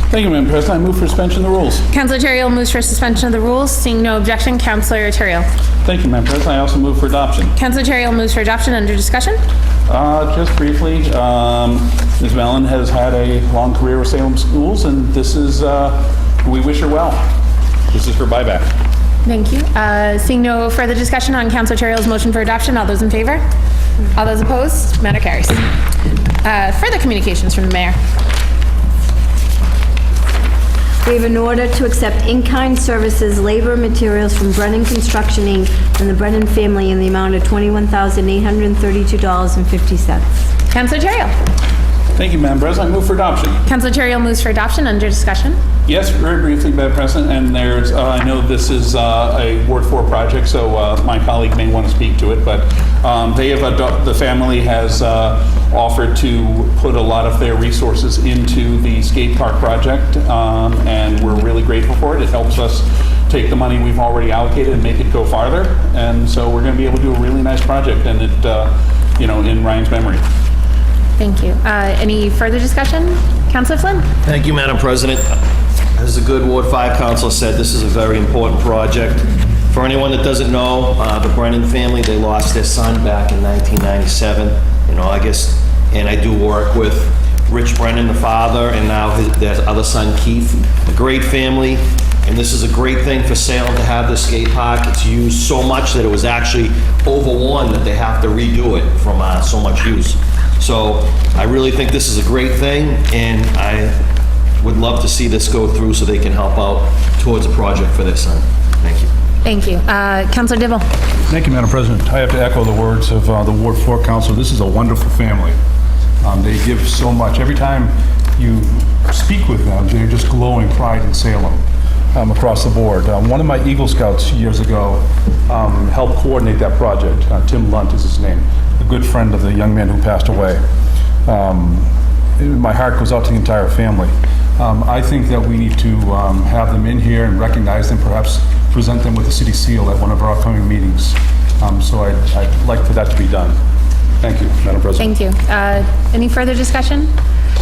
Thank you, Madam President. I move for suspension of the rules. Councilor Terrio moves for suspension of the rules. Seeing no objection, Councilor Terrio. Thank you, Madam President. I also move for adoption. Councilor Terrio moves for adoption. Under discussion. Just briefly, Ms. Mellon has had a long career with Salem Schools, and this is, we wish her well. This is for buyback. Thank you. Seeing no further discussion on Councilor Terrill's motion for adoption, all those in favor? All those opposed? Matter carries. Further communications from the mayor. We have an order to accept in-kind services, labor, and materials from Brennan Construction, Inc. and the Brennan family in the amount of $21,832.50. Councilor Terrio. Thank you, Madam President. I move for adoption. Councilor Terrio moves for adoption. Under discussion. Yes, very briefly, Madam President, and there's, I know this is a Ward 4 project, so my colleague may want to speak to it, but they have, the family has offered to put a lot of their resources into the skate park project, and we're really grateful for it. It helps us take the money we've already allocated and make it go farther, and so we're going to be able to do a really nice project, and it, in Ryan's memory. Thank you. Any further discussion? Councilor Flynn. Thank you, Madam President. As the good Ward 5 councilor said, this is a very important project. For anyone that doesn't know, the Brennan family, they lost their son back in 1997 in August, and I do work with Rich Brennan, the father, and now their other son, Keith. A great family, and this is a great thing for Salem to have this skate park. It's used so much that it was actually overworn that they have to redo it from so much use. So I really think this is a great thing, and I would love to see this go through so they can help out towards a project for their son. Thank you. Thank you. Councilor Dibble. Thank you, Madam President. I have to echo the words of the Ward 4 council. This is a wonderful family. They give so much. Every time you speak with them, they're just glowing pride in Salem across the board. One of my Eagle Scouts years ago helped coordinate that project. Tim Lunt is his name, a good friend of the young man who passed away. My heart goes out to the entire family. I think that we need to have them in here and recognize them, perhaps present them with the city seal at one of our upcoming meetings. So I'd like for that to be done. Thank you, Madam President. Thank you. Any further discussion?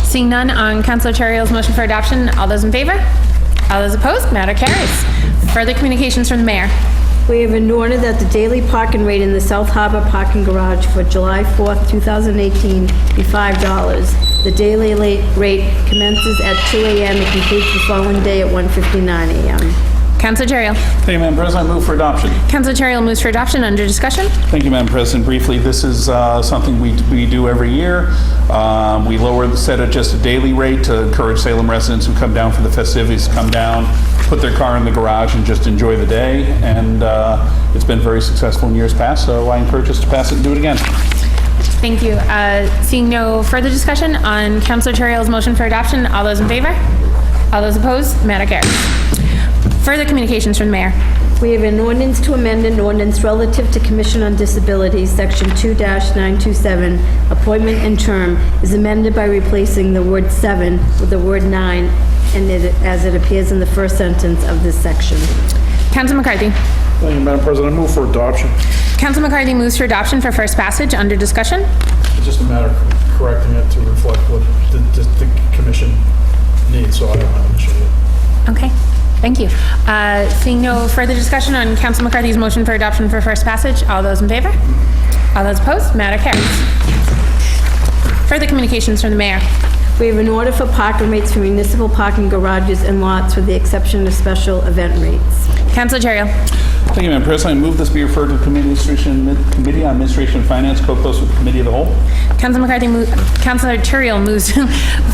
Seeing none on Councilor Terrill's motion for adoption, all those in favor? All those opposed? Matter carries. Further communications from the mayor. We have an order that the daily parking rate in the South Harbor parking garage for July 4th, 2018 be $5. The daily rate commences at 2 a.m. and concludes the following day at 1:59 a.m. Councilor Terrill. Thank you, Madam President. I move for adoption. Councilor Terrill moves for adoption. Under discussion. Thank you, Madam President. Briefly, this is something we do every year. We set it just a daily rate to encourage Salem residents who come down for the festivities to come down, put their car in the garage and just enjoy the day. And it's been very successful in years past, so I encourage us to pass it and do it again. Thank you. Seeing no further discussion on Councilor Terrill's motion for adoption, all those in favor? All those opposed? Matter carries. Further communications from the mayor. We have an ordinance to amend an ordinance relative to Commission on Disabilities, Section 2-927, appointment and term, is amended by replacing the word 7 with the word 9, and as it appears in the first sentence of this section. Councilor McCarthy. Thank you, Madam President. I move for adoption. Councilor McCarthy moves for adoption for first passage. Under discussion. It's just a matter of correcting it to reflect what the commission needs, so I don't have an issue with it. Okay. Thank you. Seeing no further discussion on Councilor McCarthy's motion for adoption for first passage, all those in favor? All those opposed? Matter carries. Further communications from the mayor. We have an order for parking rates for municipal parking garages and lots with the exception of special event rates. Councilor Terrio. Thank you, Madam President. I move this be referred to the Committee on Administration and Finance, co-post with the Committee of the Whole. Councilor Terrio moves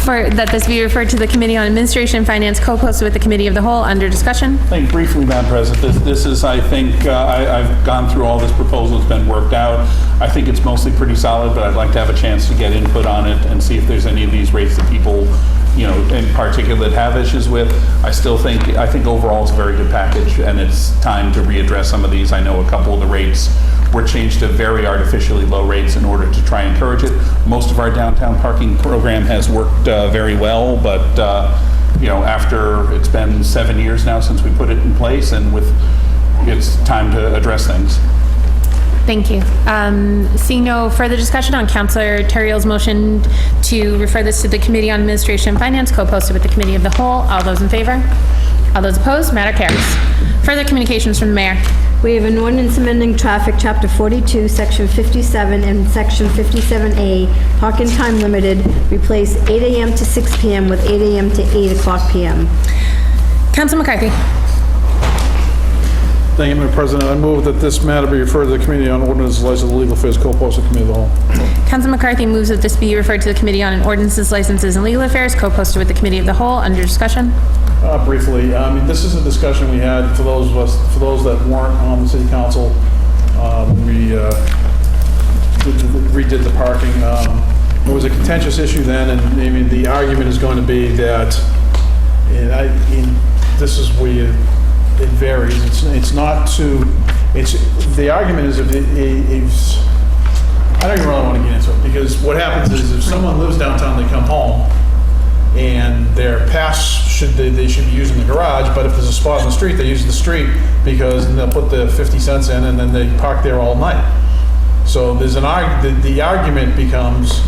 for that this be referred to the Committee on Administration and Finance, co-posted with the Committee of the Whole. Under discussion. I think briefly, Madam President, this is, I think, I've gone through all this proposal. It's been worked out. I think it's mostly pretty solid, but I'd like to have a chance to get input on it and see if there's any of these rates that people, in particular that have issues with. I think overall it's a very good package, and it's time to readdress some of these. I know a couple of the rates were changed to very artificially low rates in order to try and encourage it. Most of our downtown parking program has worked very well, but after it's been 7 years now since we put it in place, and it's time to address things. Thank you. Seeing no further discussion on Councilor Terriel's motion to refer this to the Committee on Administration and Finance, co-posted with the Committee of the Whole, all those in favor? All those opposed? Matter carries. Further communications from the Mayor. We have an ordinance amending traffic, Chapter 42, Section 57 and Section 57A, parking time limited, replace 8 a.m. to 6 p.m. with 8 a.m. to 8 o'clock p.m. Councilor McCarthy. Thank you, Madam President. I move that this matter be referred to the Committee on Ordinances, Licenses, and Legal Affairs, co-posted Committee of the Whole. Councilor McCarthy moves that this be referred to the Committee on Ordinances, Licenses, and Legal Affairs, co-posted with the Committee of the Whole. Under discussion. Briefly, this is a discussion we had for those that weren't on the City Council. We redid the parking. It was a contentious issue then, and the argument is going to be that, this is where it varies. The argument is I don't even really want to get into it, because what happens is if someone lives downtown, they come home, and their pass they should be using the garage, but if there's a spot on the street, they use the street because they'll put the 50 cents in and then they park there all night. So there's the argument becomes,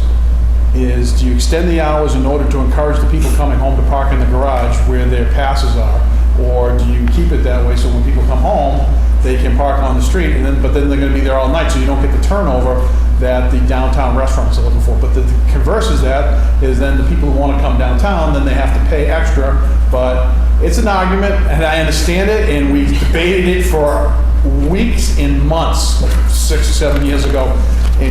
do you extend the hours in order to encourage the people coming home to park in the garage where their passes are? Or do you keep it that way so when people come home, they can park on the street, but then they're gonna be there all night, so you don't get the turnover that the downtown restaurants are looking for. But the converse is then the people who want to come downtown, then they have to pay extra. But it's an argument, and I understand it, and we debated it for weeks and months, like 6 or 7 years ago.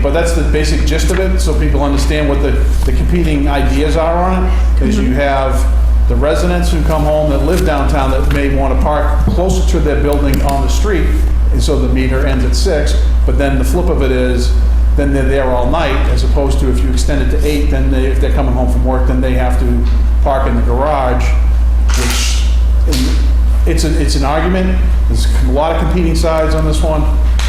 But that's the basic gist of it, so people understand what the competing ideas are on it, is you have the residents who come home that live downtown that may want to park closer to their building on the street, and so the meter ends at 6, but then the flip of it is, then they're there all night, as opposed to if you extend it to 8, then if they're coming home from work, then they have to park in the garage, which, it's an argument. There's a lot of competing sides on this one,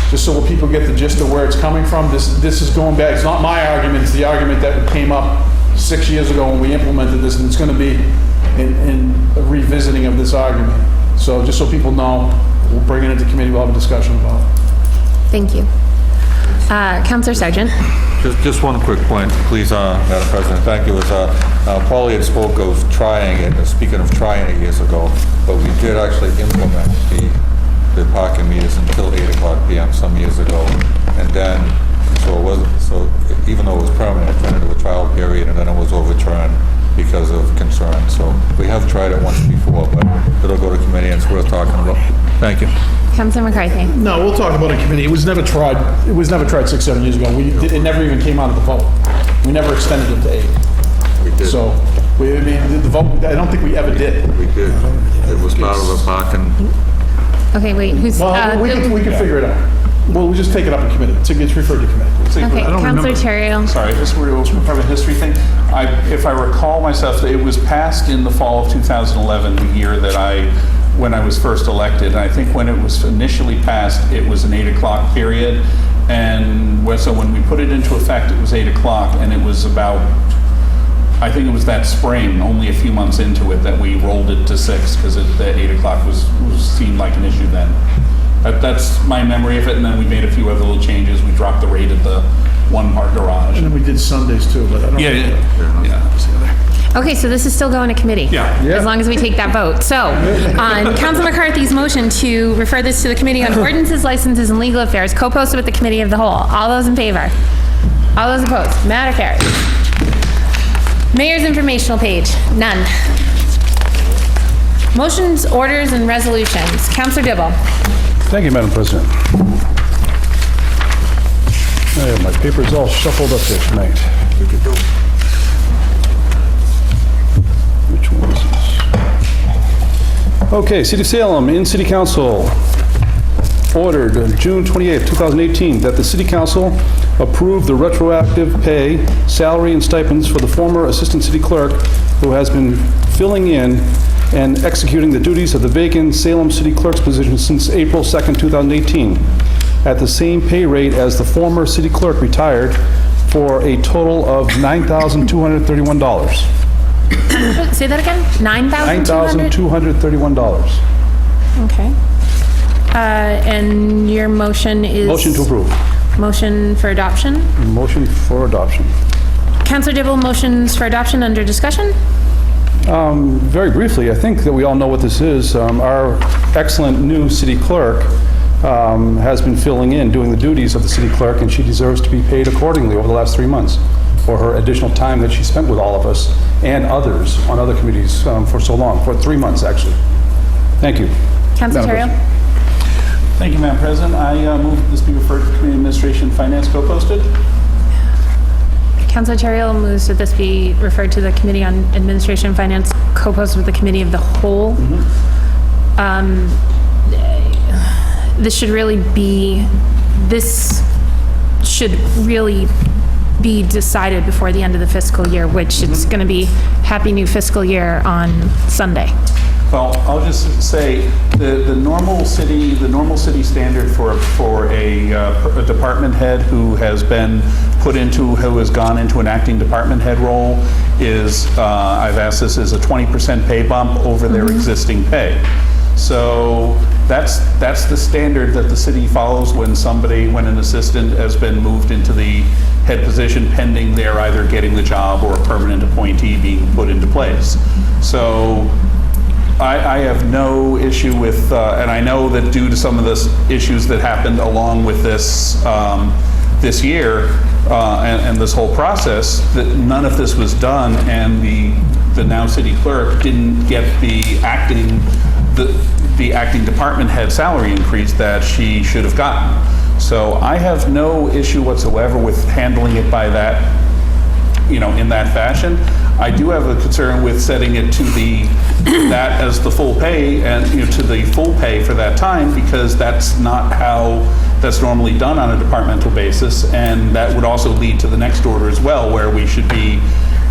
just so people get the gist of where it's coming from. This is going back, it's not my argument, it's the argument that came up 6 years ago when we implemented this, and it's going to be in a revisiting of this argument. So just so people know, we'll bring it into committee, we'll have a discussion about it. Thank you. Councilor Sargent. Just one quick point, please, Madam President. Thank you. Paulie had spoke of trying it, speaking of trying it years ago, but we did actually implement the parking meters until 8 o'clock p.m. some years ago. And then, so even though it was permanent, it turned into a trial period, and then it was overturned because of concern. So we have tried it once before, but it'll go to committee, and it's worth talking about. Thank you. Councilor McCarthy. No, we'll talk about it in committee. It was never tried 6, 7 years ago. It never even came out of the vote. We never extended it to 8. We did. So, the vote, I don't think we ever did. We did. It was part of the parking. Okay, wait, who's... Well, we can figure it out. We'll just take it up in committee. It's referred to committee. Okay, Councilor Terriel. Sorry, this was part of a history thing. If I recall myself, it was passed in the fall of 2011, the year that when I was first elected. And I think when it was initially passed, it was an 8 o'clock period. And so when we put it into effect, it was 8 o'clock, and it was about, I think it was that spring, only a few months into it, that we rolled it to 6, because the 8 o'clock seemed like an issue then. That's my memory of it, and then we made a few other little changes. We dropped the rate at the one-part garage. And then we did Sundays too, but I don't... Yeah. Okay, so this is still going to committee? Yeah. As long as we take that vote. So, on Councilor McCarthy's motion to refer this to the Committee on Ordinances, Licenses, and Legal Affairs, co-posted with the Committee of the Whole. All those in favor? All those opposed? Matter carries. Mayor's informational page, none. Motions, orders, and resolutions. Councilor Dibble. Thank you, Madam President. I have my papers all shuffled up here tonight. Which one is this? Okay, City of Salem, in City Council, ordered June 28th, 2018, that the City Council approve the retroactive pay, salary, and stipends for the former Assistant City Clerk who has been filling in and executing the duties of the vacant Salem City Clerk's position since April 2nd, 2018, at the same pay rate as the former City Clerk retired for a total of $9,231. Say that again? $9,200? $9,231. Okay. And your motion is? Motion to approve. Motion for adoption? Motion for adoption. Counselor Dibble, motions for adoption under discussion? Very briefly, I think that we all know what this is. Our excellent new city clerk has been filling in, doing the duties of the city clerk, and she deserves to be paid accordingly over the last 3 months for her additional time that she spent with all of us and others on other committees for so long, for 3 months, actually. Thank you. Counselor Madam Terrell? Thank you, Madam President. I move that this be referred to Committee on Administration and Finance co-posted. Counselor Terrell moves that this be referred to the Committee on Administration and Finance, co-posted with the Committee of the Whole. This should really be decided before the end of the fiscal year, which it's going to be Happy New Fiscal Year on Sunday. Well, I'll just say the normal city standard for a department head who has gone into an acting department head role is, I've asked this, is a 20% pay bump over their existing pay. So that's the standard that the city follows when an assistant has been moved into the head position pending they're either getting the job or a permanent appointee being put into place. So I have no issue with, and I know that due to some of the issues that happened along with this this year and this whole process, that none of this was done, and the now city clerk didn't get the acting department head salary increase that she should have gotten. So I have no issue whatsoever with handling it by that, in that fashion. I do have a concern with setting it to that as the full pay and to the full pay for that time, because that's not how that's normally done on a departmental basis, and that would also lead to the next order as well, where we should be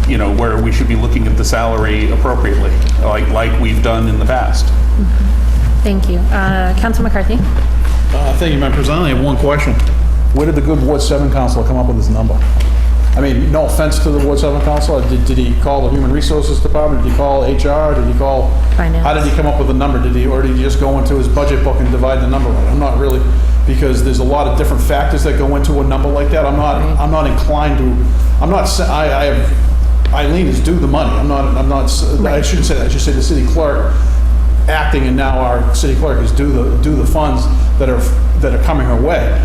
looking at the salary appropriately, like we've done in the past. Thank you. Councilor McCarthy? Thank you, Madam President. I only have one question. Where did the good Ward 7 councilor come up with this number? I mean, no offense to the Ward 7 councilor. Did he call the Human Resources Department? Did he call HR? Did he call? Finance. How did he come up with the number? Did he just go into his budget book and divide the number right? I'm not really, because there's a lot of different factors that go into a number like that. I'm not inclined to, Eileen is due the money. I shouldn't say that. I should say the city clerk acting, and now our city clerk is due the funds that are coming her way.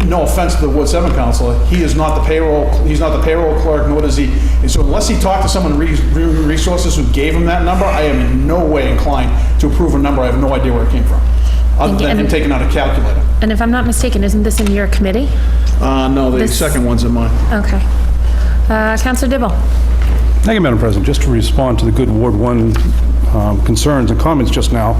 No offense to the Ward 7 councilor, he is not the payroll. He's not the payroll clerk, nor does he. And so unless he talked to someone in Human Resources who gave him that number, I am in no way inclined to approve a number. I have no idea where it came from, other than him taking out a calculator. And if I'm not mistaken, isn't this in your committee? No, the second one's in mine. Okay. Councilor Dibble? Thank you, Madam President. Just to respond to the good Ward 1 concerns and comments just now,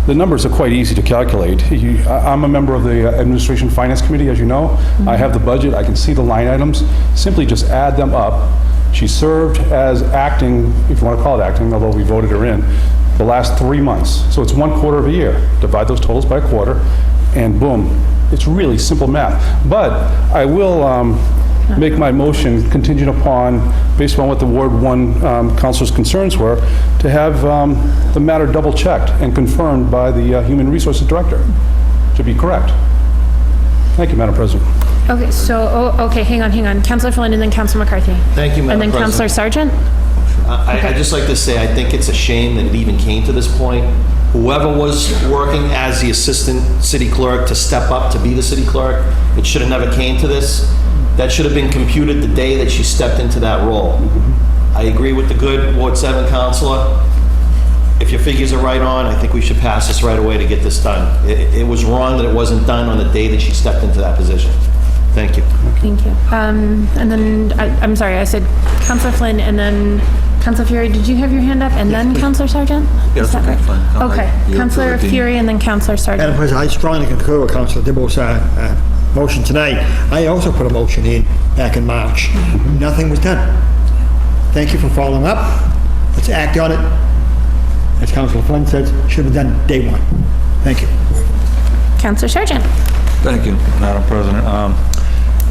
the numbers are quite easy to calculate. I'm a member of the Administration Finance Committee, as you know. I have the budget. I can see the line items. Simply just add them up. She served as acting, if you want to call it acting, although we voted her in, the last 3 months. So it's 1/4 of a year. Divide those totals by a quarter, and boom. It's really simple math. But I will make my motion contingent upon, based on what the Ward 1 councilor's concerns were, to have the matter double-checked and confirmed by the Human Resources Director to be correct. Thank you, Madam President. Okay, okay, hang on. Councilor Flynn and then Councilor McCarthy. Thank you, Madam And then Councilor President. Sargent? I'd just like to say, I think it's a shame that it even came to this point. Whoever was working as the assistant city clerk to step up to be the city clerk, it should have never came to this. That should have been computed the day that she stepped into that role. I agree with the good Ward 7 councilor. If your figures are right on, I think we should pass this right away to get this done. It was wrong that it wasn't done on the day that she stepped into that position. Thank you. Thank you. And then, I'm sorry, I said Councilor Flynn and then Councilor Fury. Did you have your hand up? And then Councilor Sargent? Yes, okay, fine. Okay. Councilor Fury and then Councilor Sargent. Madam President, I strongly concur with Councilor Dibble's motion tonight. I also put a motion in back in March. Nothing was done. Thank you for following up. Let's act on it. As Councilor Flynn says, should have done day one. Thank you. Councilor Sargent. Thank you, Madam President.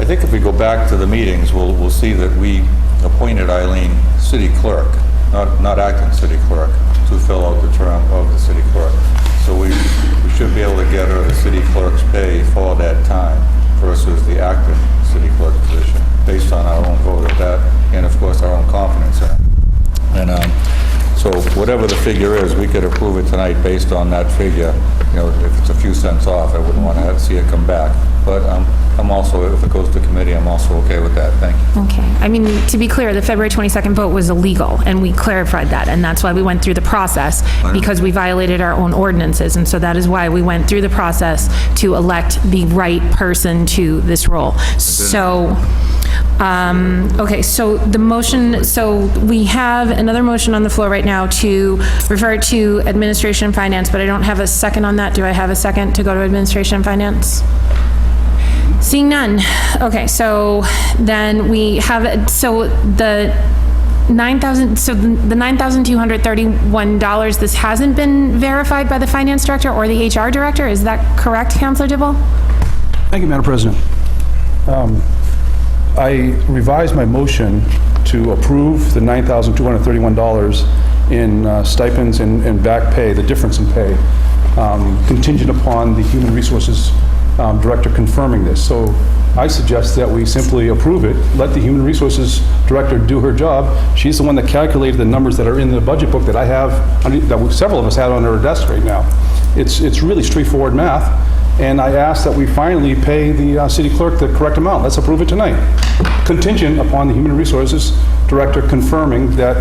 I think if we go back to the meetings, we'll see that we appointed Eileen city clerk, not acting city clerk, to fill out the term of the city clerk. So we should be able to get her the city clerk's pay for that time versus the acting city clerk position, based on our own vote of that, and of course our own confidence in it. And so whatever the figure is, we could approve it tonight based on that figure. You know, if it's a few cents off, I wouldn't want to see it come back. But I'm also, if it goes to committee, I'm also okay with that. Thank you. Okay. I mean, to be clear, the February 22nd vote was illegal, and we clarified that, and that's why we went through the process, because we violated our own ordinances, and so that is why we went through the process to elect the right person to this role. So, okay, so the motion, so we have another motion on the floor right now to refer it to Administration and Finance, but I don't have a second on that. Do I have a second to go to Administration and Finance? Seeing none. Okay, so then we have, so the $9,231, this hasn't been verified by the Finance Director or the HR Director, is that correct, Councilor Dibble? Thank you, Madam President. I revised my motion to approve the $9,231 in stipends and back pay, the difference in pay, contingent upon the Human Resources Director confirming this. So I suggest that we simply approve it, let the Human Resources Director do her job. She's the one that calculated the numbers that are in the budget book that I have, that several of us have on our desk right now. It's really straightforward math, and I ask that we finally pay the city clerk the correct amount. Let's approve it tonight, contingent upon the Human Resources Director confirming that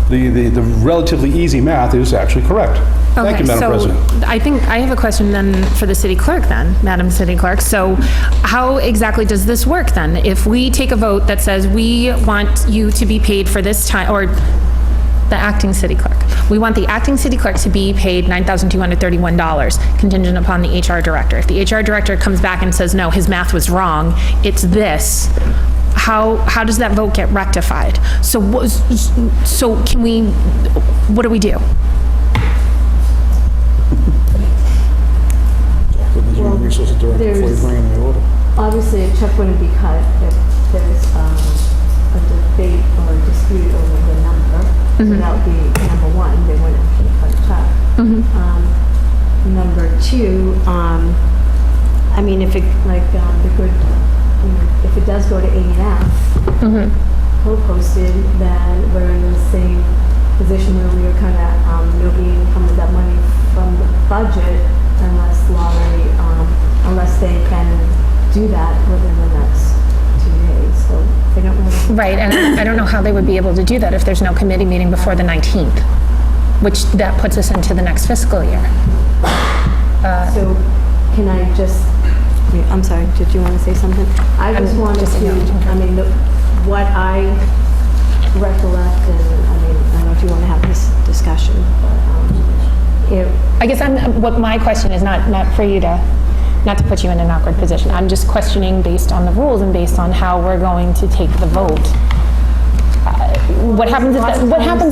the relatively easy math is actually correct. Thank you, Madam President. I think I have a question then for the city clerk then, Madam City Clerk. So how exactly does this work then? If we take a vote that says we want you to be paid for this time, or the acting city clerk, we want the acting city clerk to be paid $9,231 contingent upon the HR Director. If the HR Director comes back and says, no, his math was wrong, it's this, how does that vote get rectified? So can we, what do we do? The Human Resources Director before you bring in the order. Obviously, a check wouldn't be cut if there's a debate or a dispute over the number. So that would be number one, they wouldn't cut a check. Number two, I mean, if it, like, if it does go to A&F, co-posted, then we're in the same position where we were kind of, nobody encumbered that money from the budget unless unless they can do that within the next 2 days, so they don't really. Right, and I don't know how they would be able to do that if there's no committee meeting before the 19th, which that puts us into the next fiscal year. So can I just, I'm sorry, did you want to say something? I just wanted to, I mean, what I recollect, and I mean, I don't know if you want to have this discussion, but I guess what my question is not for you to, not to put you in an awkward position. I'm just questioning based on the rules and based on how we're going to take the vote. What happens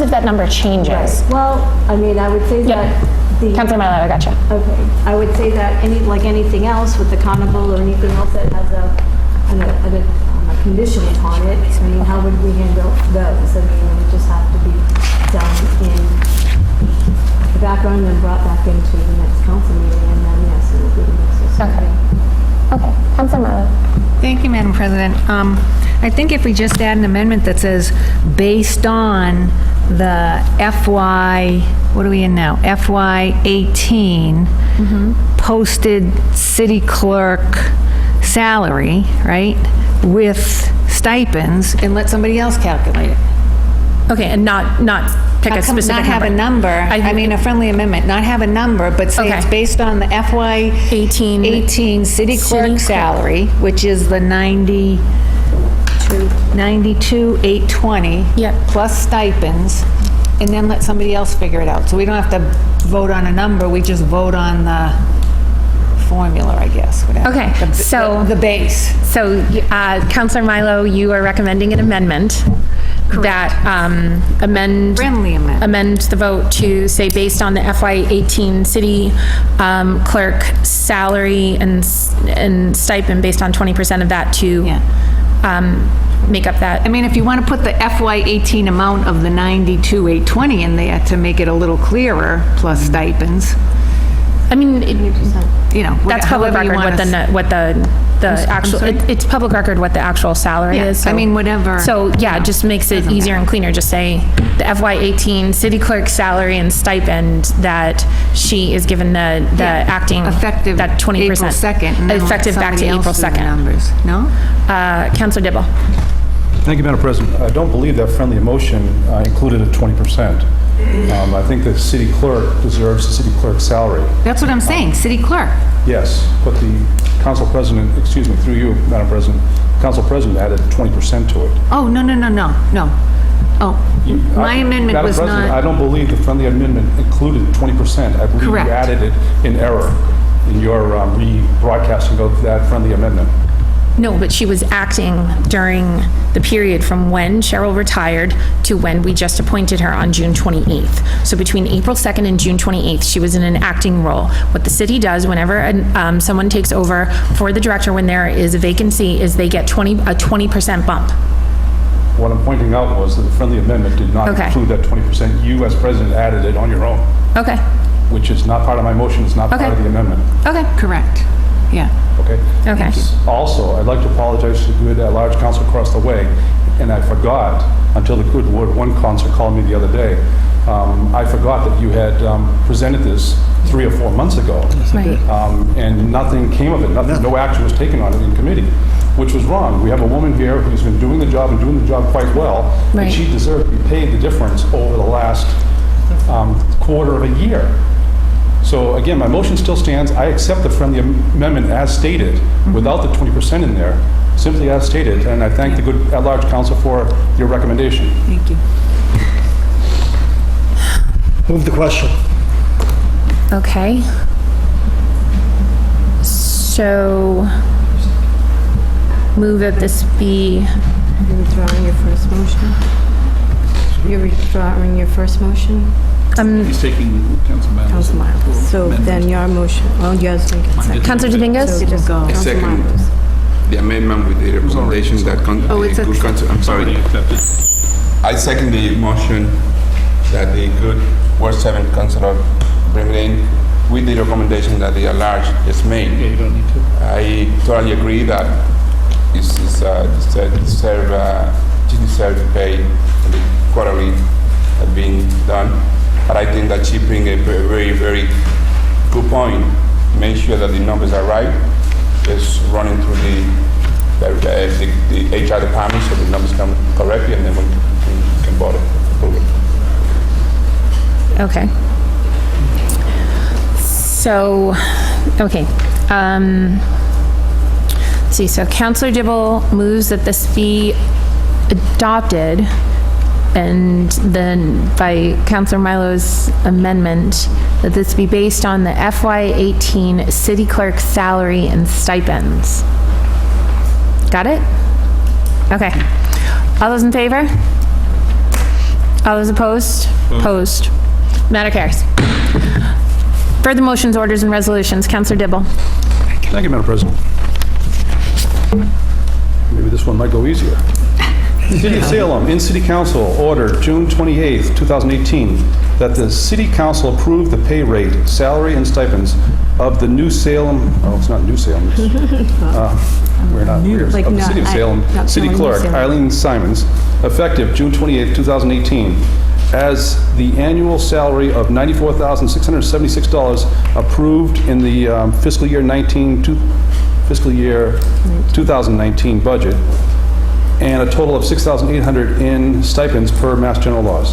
if that number changes? Right. Well, I mean, I would say that Councilor Milo, I gotcha. Okay, I would say that like anything else with the carnival or anything else that has a condition upon it, I mean, how would we handle those? I mean, it would just have to be done in the background and brought back into the next council meeting, and then yes, it will be the next fiscal year. Okay, Councilor Milo. Thank you, Madam President. I think if we just add an amendment that says, based on the FY, what are we in now? FY 18 posted city clerk salary, right, with stipends, and let somebody else calculate it. Okay, and not pick a specific Not have a number, I mean, a friendly amendment, not have a number, but say it's based on the FY 18 city clerk salary, which is the 92,820 plus stipends, and then let somebody else figure it out. So we don't have to vote on a number, we just vote on the formula, I guess, whatever. Okay, so the base. So, Councilor Milo, you are recommending an amendment that amend... Friendly amendment. Amend the vote to say based on the FY18 city clerk salary and stipend based on 20% of that to make up that. I mean, if you want to put the FY18 amount of the 92,820 in there to make it a little clearer, plus stipends, I mean, you know. that's public however you record wanna the actual, sorry? it's public record what the actual salary Yeah, is. I so- mean, whatever, So, yeah, it just makes it doesn't easier and cleaner. Just say the FY18 city clerk salary and stipend that she is given the acting. effective that 20%. April 2nd. and then let Effective back to somebody April else do the 2nd. numbers. No? Counselor Dibble. Thank you, Madam President. I don't believe that friendly motion included a 20%. I think the city clerk deserves the city clerk's salary. That's what I'm saying, city clerk. Yes, but the council president, excuse me, through you, Madam President, council president added 20% to it. Oh, no. Oh, my amendment Madam was President, I not, don't believe the friendly amendment included 20%. I believe you Correct. added it in error in your rebroadcasting of that friendly amendment. No, but she was acting during the period from when Cheryl retired to when we just appointed her on June 28th. So between April 2nd and June 28th, she was in an acting role. What the city does whenever someone takes over for the director when there is a vacancy is they get a 20% bump. What I'm pointing out was that the friendly amendment did not Okay. include that 20%. You, as president, added it on your own, Okay, which is not part of my motion, it's not part Okay. of the amendment, okay, correct, yeah. okay? okay. Also, I'd like to apologize to the good at-large council across the way, and I forgot, until the good Ward 1 council called me the other day, I forgot that you had presented this 3 or 4 months ago. Right. And nothing came of it, no action was taken on it in committee, which was wrong. We have a woman here who's been doing the job and doing the job quite well, Right. and she deserved to be paid the difference over the last quarter of a year. So again, my motion still stands. I accept the friendly amendment as stated, without the 20% in there, simply as stated, and I thank the good at-large council for your recommendation. Thank you. Move the question. Okay. So, move that this be, You're withdrawing your first motion? You're withdrawing your first motion? He's taking Council Council Miles. So then your motion, oh, yours didn't get seconded. Counselor Dominguez? So just Go. Council Second. Miles. The amendment with the recommendation that Oh, it's the good accepted. council, I'm sorry. I second the motion that the good Ward 7 councilor bring it in with the recommendation that the at-large is made. Yeah, you don't need to. I totally agree that she deserves to pay the quarterly that's being done. But I think that she bring a very, very good point. Make sure that the numbers are right. Just running through the HR department so the numbers come correctly, and then we can vote it. Approve it. Okay. So, okay. Let's see, so Counselor Dibble moves that this be adopted, and then by Counselor Milo's amendment, that this be based on the FY18 city clerk salary and stipends. Got it? Okay. All those in favor? All those opposed? Opposed. Matter carries. Further motions, orders, and resolutions. Counselor Dibble. Thank you, Madam President. Maybe this one might go easier. City of Salem, in City Council, order June 28th, 2018, that the City Council approve the pay rate, salary, and stipends of the new Salem, oh, it's not New Salem, it's, we're not, we're, Like of the not- City of Salem, not City Salem, New Clerk, Salem. Eileen Simons, effective June 28th, 2018, as the annual salary of $94,676 approved in the fiscal year 2019 budget, and a total of $6,800 in stipends per Mass General laws.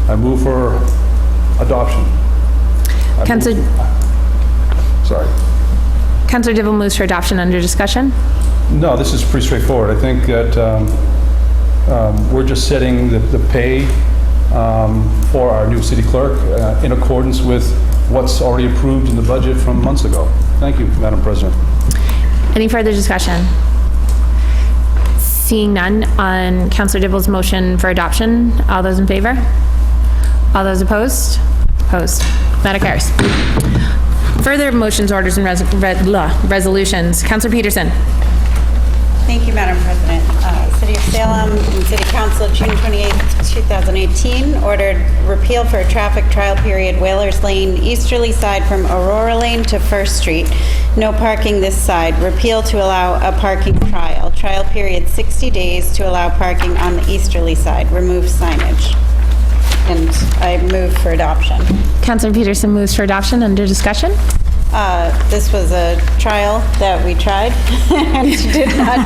I move for adoption. Counselor Sorry. Dibble moves for adoption under discussion. No, this is pretty straightforward. I think that we're just setting the pay for our new city clerk in accordance with what's already approved in the budget from months ago. Thank you, Madam President. Any further discussion? Seeing none, on Counselor Dibble's motion for adoption, all those in favor? All those opposed? Opposed. Matter carries. Further motions, orders, and resolutions. Counselor Peterson. Thank you, Madam President. City of Salem and City Council, June 28, 2018, ordered repeal for a traffic trial period, Whalers Lane, easterly side from Aurora Lane to First Street. No parking this side. Repeal to allow a parking trial. Trial period 60 days to allow parking on the easterly side. Remove signage. And I move for adoption. Counselor Peterson moves for adoption. Under discussion. This was a trial that we tried and did not,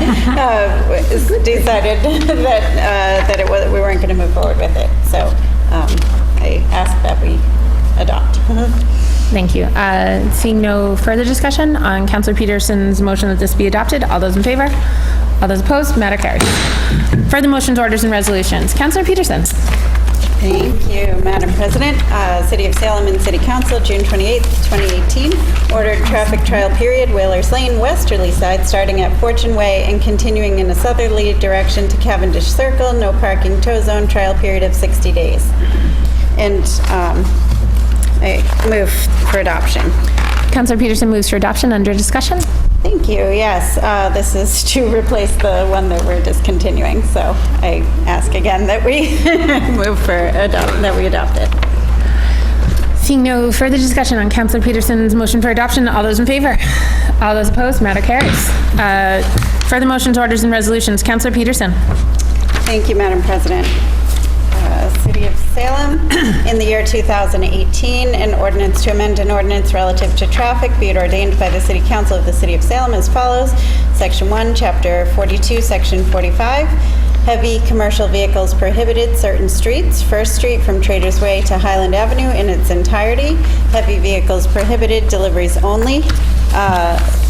decided that it was, we weren't going to move forward with it. So I ask that we adopt. Thank you. Seeing no further discussion on Counselor Peterson's motion that this be adopted, all those in favor? All those opposed? Matter carries. Further motions, orders, and resolutions. Counselor Peterson. Thank you, Madam President. City of Salem and City Council, June 28, 2018, ordered traffic trial period, Whalers Lane, westerly side, starting at Fortune Way and continuing in a southerly direction to Cavendish Circle. No parking, tow zone, trial period of 60 days. And I move for adoption. Counselor Peterson moves for adoption. Under discussion. Thank you. Yes, this is to replace the one that we're discontinuing. So I ask again that we move for that we adopt it. Seeing no further discussion on Counselor Peterson's motion for adoption, all those in favor? All those opposed? Matter carries. Further motions, orders, and resolutions. Counselor Peterson. Thank you, Madam President. City of Salem, in the year 2018, an ordinance to amend an ordinance relative to traffic be it ordained by the City Council of the City of Salem as follows. Section 1, Chapter 42, Section 45. Heavy commercial vehicles prohibited, certain streets. First Street from Traders Way to Highland Avenue in its entirety. Heavy vehicles prohibited, deliveries only.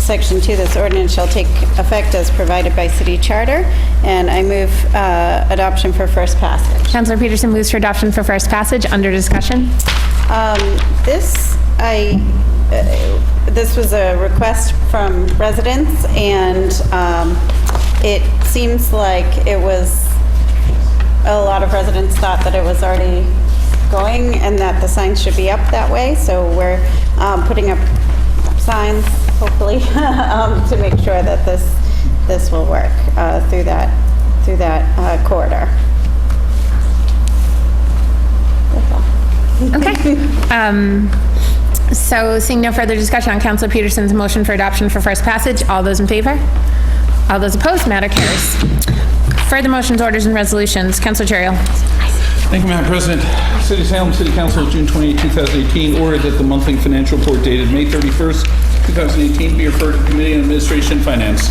Section 2, this ordinance shall take effect as provided by city charter. And I move adoption for first passage. Counselor Peterson moves for adoption for first passage. Under discussion. This was a request from residents, and it seems like it was, a lot of residents thought that it was already going and that the signs should be up that way. So we're putting up signs, hopefully, to make sure that this will work through that corridor. Okay. So seeing no further discussion on Counselor Peterson's motion for adoption for first passage, all those in favor? All those opposed? Matter carries. Further motions, orders, and resolutions. Counselor Terrell. Thank you, Madam President. City of Salem, City Council, June 28, 2018, ordered that the monthly financial report dated May 31st, 2018 be referred to the Committee on Administration and Finance.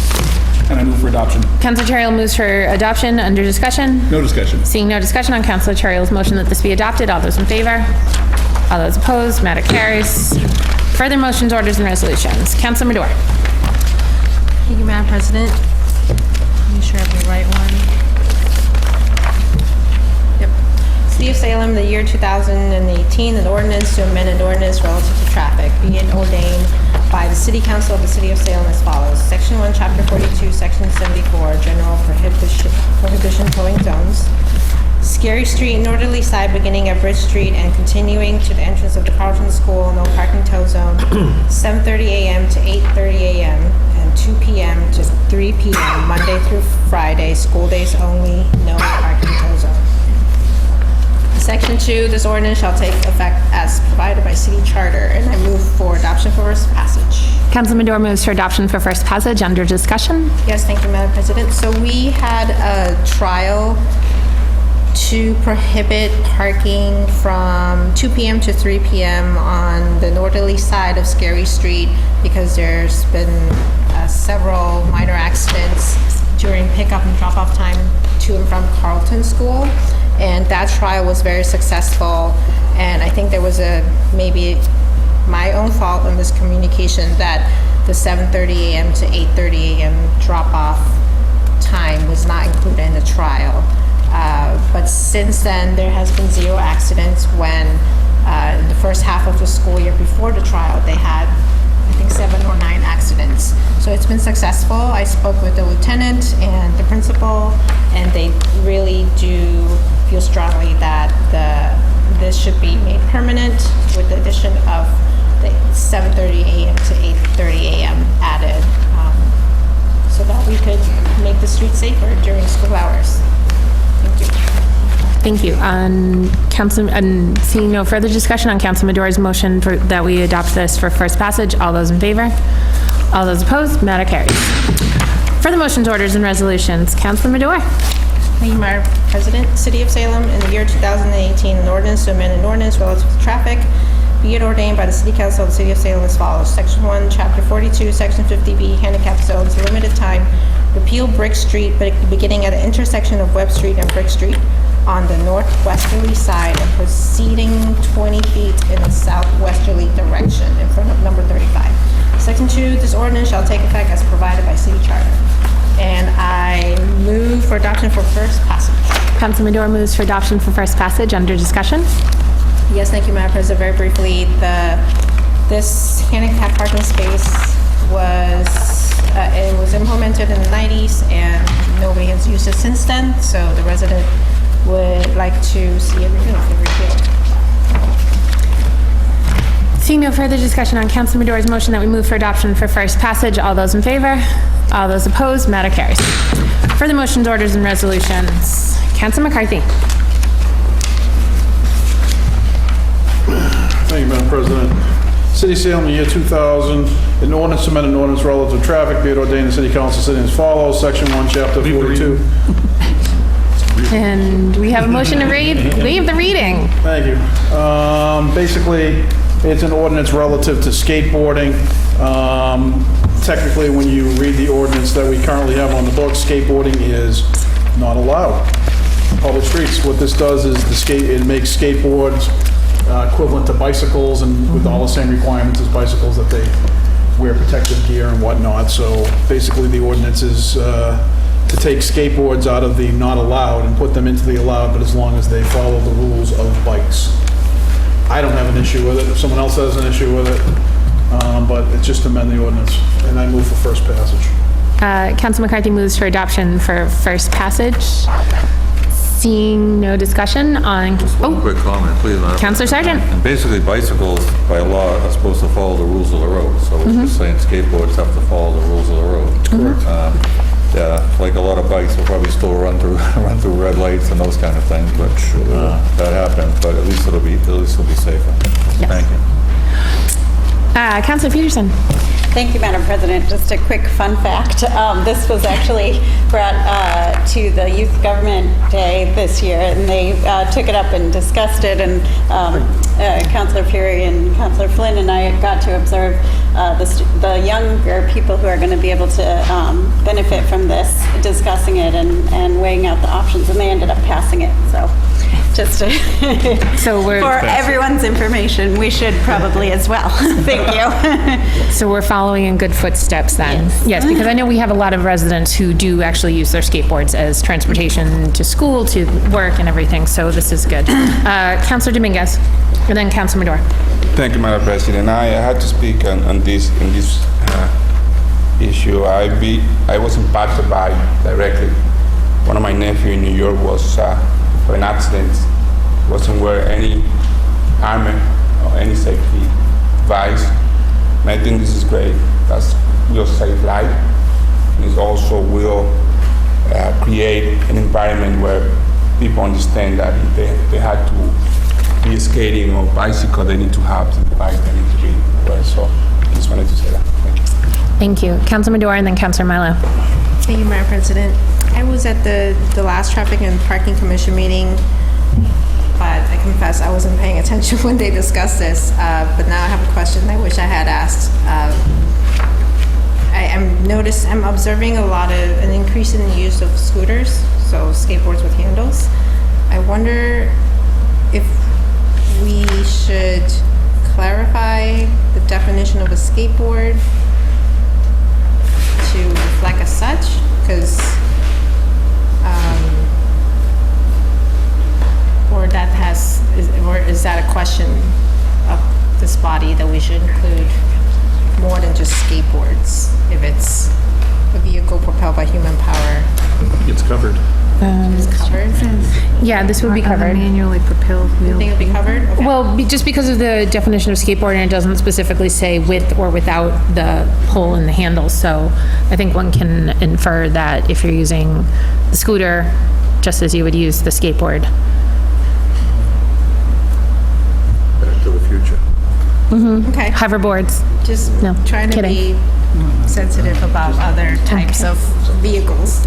And I move for adoption. Counselor Terrell moves for adoption. Under discussion. No discussion. Seeing no discussion on Counselor Terrell's motion that this be adopted, all those in favor? All those opposed? Matter carries. Further motions, orders, and resolutions. Counselor Madore. Thank you, Madam President. Make sure I have the right one. Yep. City of Salem, the year 2018, an ordinance to amend an ordinance relative to traffic, be it ordained by the City Council of the City of Salem as follows. Section 1, Chapter 42, Section 74, General Prohibition Towing Zones. Scary Street, northerly side beginning at Bridge Street and continuing to the entrance of the Carlton School, no parking tow zone, 7:30 a.m. to 8:30 a.m. and 2 p.m. to 3 p.m. Monday through Friday, school days only, no parking tow zone. Section 2, this ordinance shall take effect as provided by city charter, and I move for adoption for first passage. Councilor Madore moves for adoption for first passage. Under discussion. Yes, thank you, Madam President. So we had a trial to prohibit parking from 2 p.m. to 3 p.m. on the northerly side of Scary Street because there's been several minor accidents during pickup and drop-off time to and from Carlton School. And that trial was very successful. And I think there was maybe my own fault in this communication that the 7:30 a.m. to 8:30 a.m. drop-off time was not included in the trial. But since then, there has been 0 accidents when in the first half of the school year before the trial, they had, I think, 7 or 9 accidents. So it's been successful. I spoke with the lieutenant and the principal, and they really do feel strongly that this should be made permanent with the addition of the 7:30 a.m. to 8:30 a.m. added, so that we could make the streets safer during school hours. Thank you. Thank you. Seeing no further discussion on Council Medora's motion that we adopt this for first passage, all those in favor? All those opposed? Matter carries. For the motions, orders, and resolutions, Council Medora. Thank you, Madam President. City of Salem, in the year 2018, an ordinance to amend an ordinance relative to traffic, be it ordained by the City Council of the City of Salem as follows. Section 1, Chapter 42, Section 50B, handicap zones, limited time, repeal Brick Street, beginning at the intersection of Webb Street and Brick Street on the northwesterly side and proceeding 20 feet in a southwesterly direction in front of number 35. Section 2, this ordinance shall take effect as provided by city charter. And I move for adoption for first passage. Council Medora moves for adoption for first passage. Under discussion? Yes, thank you, Madam President. Very briefly, this handicap parking space it was implemented in the 90s, and nobody has used it since then. So the resident would like to see it repealed. Seeing no further discussion on Council Medora's motion that we move for adoption for first passage, all those in favor? All those opposed? Matter carries. For the motions, orders, and resolutions, Council McCarthy. Thank you, Madam President. City of Salem, year 2000, an ordinance to amend an ordinance relative to traffic, be it ordained the City Council sitting as follows. Section 1, Chapter 42. And we have a motion to waive the reading. Thank you. Basically, it's an ordinance relative to skateboarding. Technically, when you read the ordinance that we currently have on the books, skateboarding is not allowed on public streets. What this does is it makes skateboards equivalent to bicycles and with all the same requirements as bicycles, that they wear protective gear and whatnot. So basically, the ordinance is to take skateboards out of the not allowed and put them into the allowed, but as long as they follow the rules of bikes. I don't have an issue with it. If someone else has an issue with it, but it's just amend the ordinance, and I move for first passage. Council McCarthy moves for adoption for first passage. Seeing no discussion on... One quick comment, please, Madam. Councilor Sargent. And basically, bicycles, by law, are supposed to follow the rules of the road. So we're just saying skateboards have to follow the rules of the road. Yeah, like a lot of bikes will probably still run through red lights and those kind of things, but that happens. But at least it'll be safer. Yes. Thank you. Councilor Peterson. Thank you, Madam President. Just a quick fun fact. This was actually brought to the Youth Government Day this year, and they took it up and discussed it, and Councilor Fury and Councilor Flynn and I got to observe the younger people who are going to be able to benefit from this, discussing it and weighing out the options, and they ended up passing it. So just for everyone's information, we should probably as well. Thank you. So we're following in good footsteps then? Yes, because I know we have a lot of residents who do actually use their skateboards as transportation to school, to work and everything, so this is good. Councilor Dominguez, and then Councilor Medora. Thank you, Madam President. I had to speak on this issue. I was impacted by directly. One of my nephews in New York was for an accident, wasn't wearing any armor or any safety device. And I think this is great. That will save life. And it also will create an environment where people understand that if they had to be skating or bicycle, they need to have the bike, they need to be well. So I just wanted to say that. Thank you. Thank you. Councilor Medora and then Councilor Milo. Thank you, Madam President. I was at the last Traffic and Parking Commission meeting, but I confess I wasn't paying attention when they discussed this, but now I have a question I wish I had asked. I'm observing an increase in the use of scooters, so skateboards with handles. I wonder if we should clarify the definition of a skateboard to reflect as such, because or is that a question of this body that we should include more than just skateboards if it's a vehicle propelled by human power? covered. Covered? Yeah, this would be On the covered. manually propelled wheel. Think it'd be covered? Okay. Well, just because of the definition of skateboard, and it doesn't specifically say with or without the pole and the handle, so I think one can infer that if you're using the scooter, just as you would use the skateboard. Back to the future. Okay. Hoverboards. Just No, trying to kidding. be sensitive about other types of vehicles.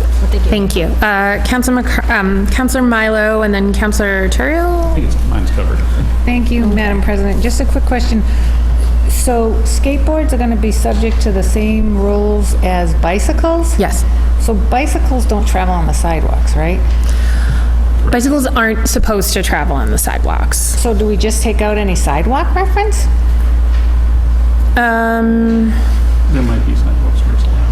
Thank you. Counselor Milo and then Counselor Turiel? I think mine's covered. Thank you, Madam President. Just a quick question. So skateboards are going to be subject to the same rules as bicycles? Yes. So bicycles don't travel on the sidewalks, right? Bicycles aren't supposed to travel on the sidewalks. So do we just take out any sidewalk reference? There might be sidewalks where it's allowed.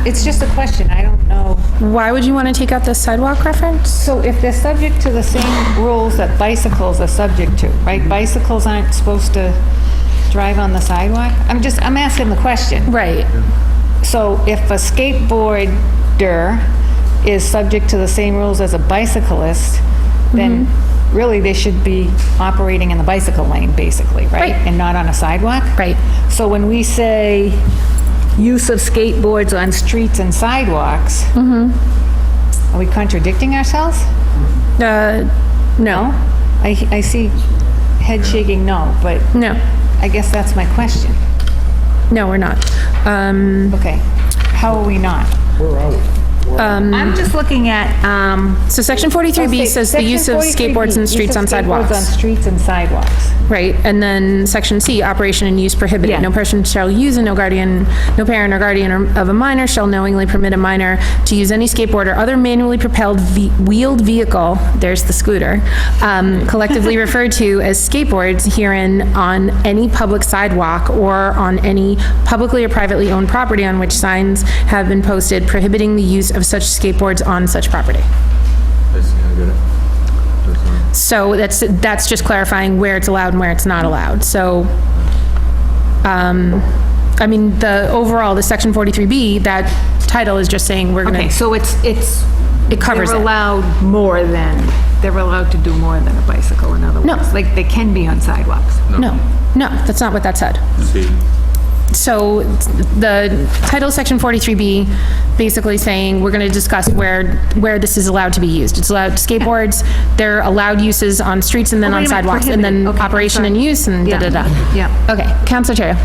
It's just a question, I don't know. Why would you want to take out the sidewalk reference? So if they're subject to the same rules that bicycles are subject to, right? Bicycles aren't supposed to drive on the sidewalk? I'm asking the question. Right. So if a skateboarder is subject to the same rules as a bicyclist, then really they should be operating in the bicycle lane, basically, right? Right. And not on a sidewalk? Right. So when we say use of skateboards on streets and sidewalks, are we contradicting ourselves? No. I see head shaking no, but No. I guess that's my question. No, we're not. Okay, how are we not? Where are we? I'm just looking at, So section 43B says the use of skateboards in streets on sidewalks. Skateboards on streets and sidewalks. Right, and then section C, operation and use prohibited. Yeah. No person shall use and no parent or guardian of a minor shall knowingly permit a minor to use any skateboard or other manually propelled wheeled vehicle, there's the scooter, collectively referred to as skateboards herein on any public sidewalk or on any publicly or privately owned property on which signs have been posted prohibiting the use of such skateboards on such property. I see, I get it. So that's just clarifying where it's allowed and where it's not allowed. So, I mean, the section 43B, that title is just saying we're gonna. Okay, so it covers they're it. allowed more than, they're allowed to do more than a bicycle, in other No. words? Like, they can be on sidewalks? No, that's not what that said. See, So the title of section 43B basically saying we're going to discuss where this is allowed to be used. It's allowed skateboards, they're allowed uses on streets and then Oh, on wait a minute, sidewalks, and then prohibited. Okay, operation and sorry. use and Yeah. da-da-da. Yeah. Okay, Counselor Terrio.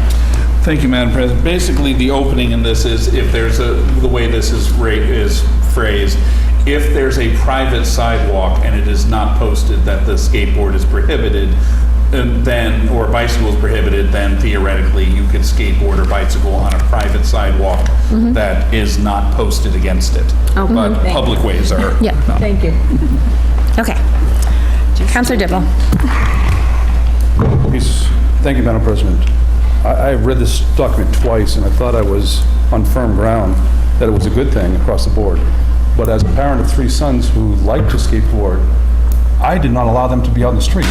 Thank you, Madam President. Basically, the opening in this is if there's the way this is phrased, if there's a private sidewalk and it is not posted that the skateboard is prohibited, then, or bicycle is prohibited, then theoretically you could skateboard or bicycle on a private sidewalk that is not posted against it. But public ways are. Yeah. not. Thank you. Okay. Counselor Dibble. Thank you, Madam President. I read this document twice, and I thought I was on firm ground that it was a good thing across the board. But as a parent of 3 sons who like to skateboard, I did not allow them to be out in the street.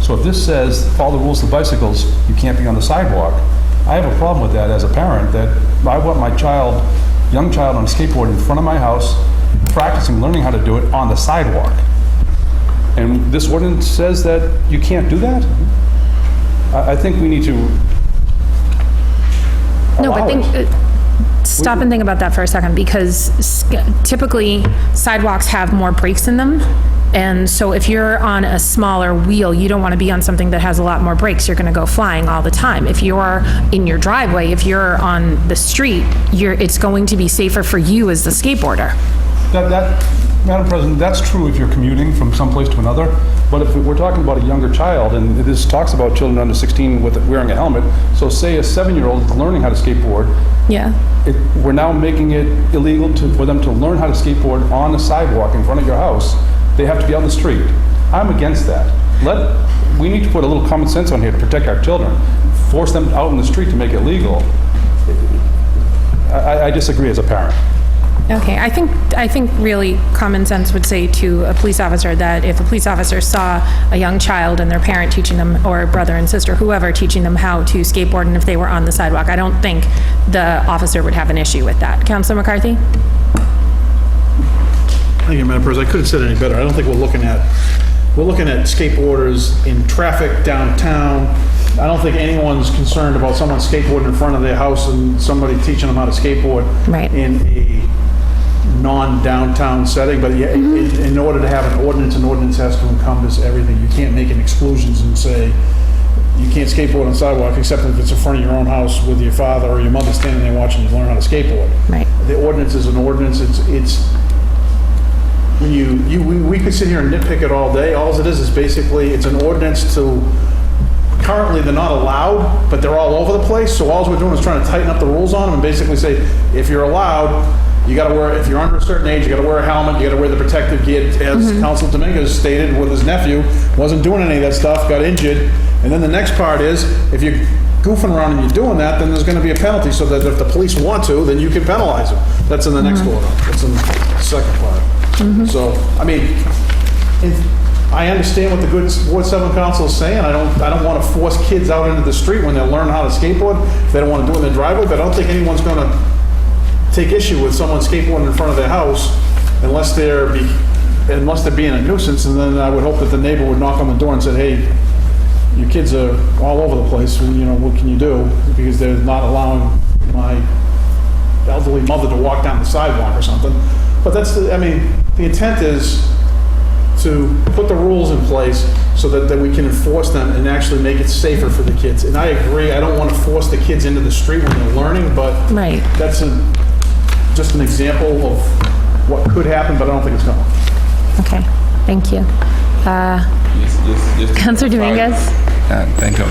So if this says, follow the rules of bicycles, you can't be on the sidewalk, I have a problem with that as a parent, that I want my young child on a skateboard in front of my house, practicing, learning how to do it on the sidewalk. And this ordinance says that you can't do that? I think we need to No, but allow think, it. stop and think about that for a second, because typically sidewalks have more brakes in them. And so if you're on a smaller wheel, you don't want to be on something that has a lot more brakes. You're going to go flying all the time. If you're in your driveway, if you're on the street, it's going to be safer for you as the skateboarder. Madam President, that's true if you're commuting from someplace to another, but if we're talking about a younger child, and this talks about children under 16 wearing a helmet, so say a 7-year-old is learning how to skateboard, Yeah. we're now making it illegal for them to learn how to skateboard on the sidewalk in front of your house. They have to be on the street. I'm against that. We need to put a little common sense on here to protect our children. Force them out in the street to make it legal. I disagree as a parent. Okay, I think really common sense would say to a police officer that if a police officer saw a young child and their parent teaching them, or brother and sister, whoever, teaching them how to skateboard, and if they were on the sidewalk, I don't think the officer would have an issue with that. Councilor McCarthy? Thank you, Madam President. I couldn't have said it any better. I don't think we're looking at skateboarders in traffic downtown. I don't think anyone's concerned about someone skateboarding in front of their house and somebody teaching them how to skateboard in a non-downtown setting. But yeah, in order to have an ordinance has to encompass everything. You can't make an exclusions and say you can't skateboard on the sidewalk except if it's in front of your own house with your father or your mother standing there watching you learn how to skateboard. Right. The ordinance is an ordinance. It's when we could sit here and nitpick it all day. All it is basically it's an ordinance to. Currently, they're not allowed, but they're all over the place. So all we're doing is trying to tighten up the rules on them and basically say, if you're allowed, you got to wear. If you're under a certain age, you got to wear a helmet. You got to wear the protective gear. As Councilor Dominguez stated with his nephew, wasn't doing any of that stuff, got injured. And then the next part is, if you're goofing around and you're doing that, then there's going to be a penalty. So that if the police want to, then you can penalize them. That's in the next order. That's in the second part. So, I mean, I understand what the good Ward 7 Council is saying. I don't want to force kids out into the street when they're learning how to skateboard if they don't want to do it in their driveway, but I don't think anyone's going to take issue with someone skateboarding in front of their house unless they're being a nuisance, and then I would hope that the neighbor would knock on the door and say, hey, your kids are all over the place, what can you do? Because they're not allowing my elderly mother to walk down the sidewalk or something. But the intent is to put the rules in place so that we can enforce them and actually make it safer for the kids. And I agree, I don't want to force the kids into the street when they're learning, but that's just an example of what could happen, but I don't think it's going to. Okay, thank you. Councilor Dominguez? Thank you,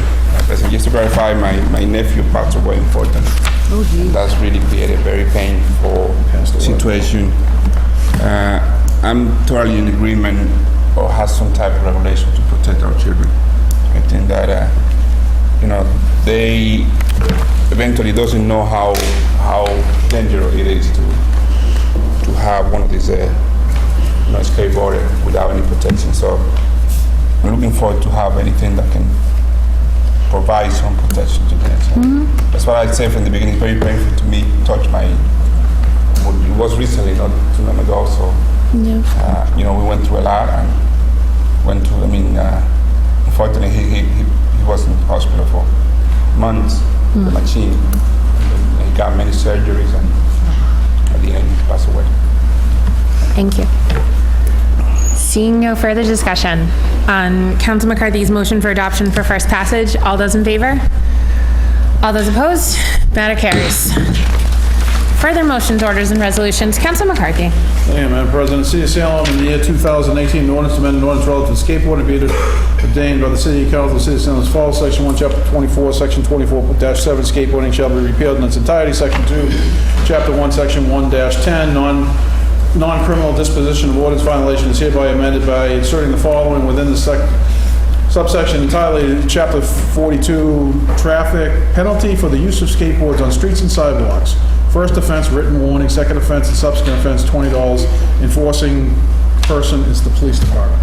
President. Just to clarify, my nephew passed away in Fulton. Oh, geez. That's really created a very painful situation. I'm totally in agreement or has some type of regulation to protect our children. I think that, they eventually doesn't know how dangerous it is to have one of these skateboarder without any protection. So I'm looking forward to have anything that can provide some protection to them. So that's what I said from the beginning. Very painful to me to touch it was recently, not too long ago. So we went through a lot and unfortunately he was in the hospital for months, the machine. And he got many surgeries and at the end he passed away. Thank you. Seeing no further discussion on Council McCarthy's motion for adoption for first passage, all those in favor? All those opposed? Matter carries. Further motions, orders, and resolutions. Council McCarthy. Thank you, Madam President. City of Salem, in the year 2018, an ordinance amended an ordinance relative to skateboarding be ordained by the City Council of the City of Salem as follows. Section 1, Chapter 24, Section 24-7, skateboarding shall be repealed in its entirety. Section 2, Chapter 1, Section 1-10, non-criminal disposition of ordinance violation is hereby amended by inserting the following within the subsection entirely, Chapter 42, traffic penalty for the use of skateboards on streets and sidewalks. First offense, written warning. Second offense and subsequent offense, $20. Enforcing person is the police department.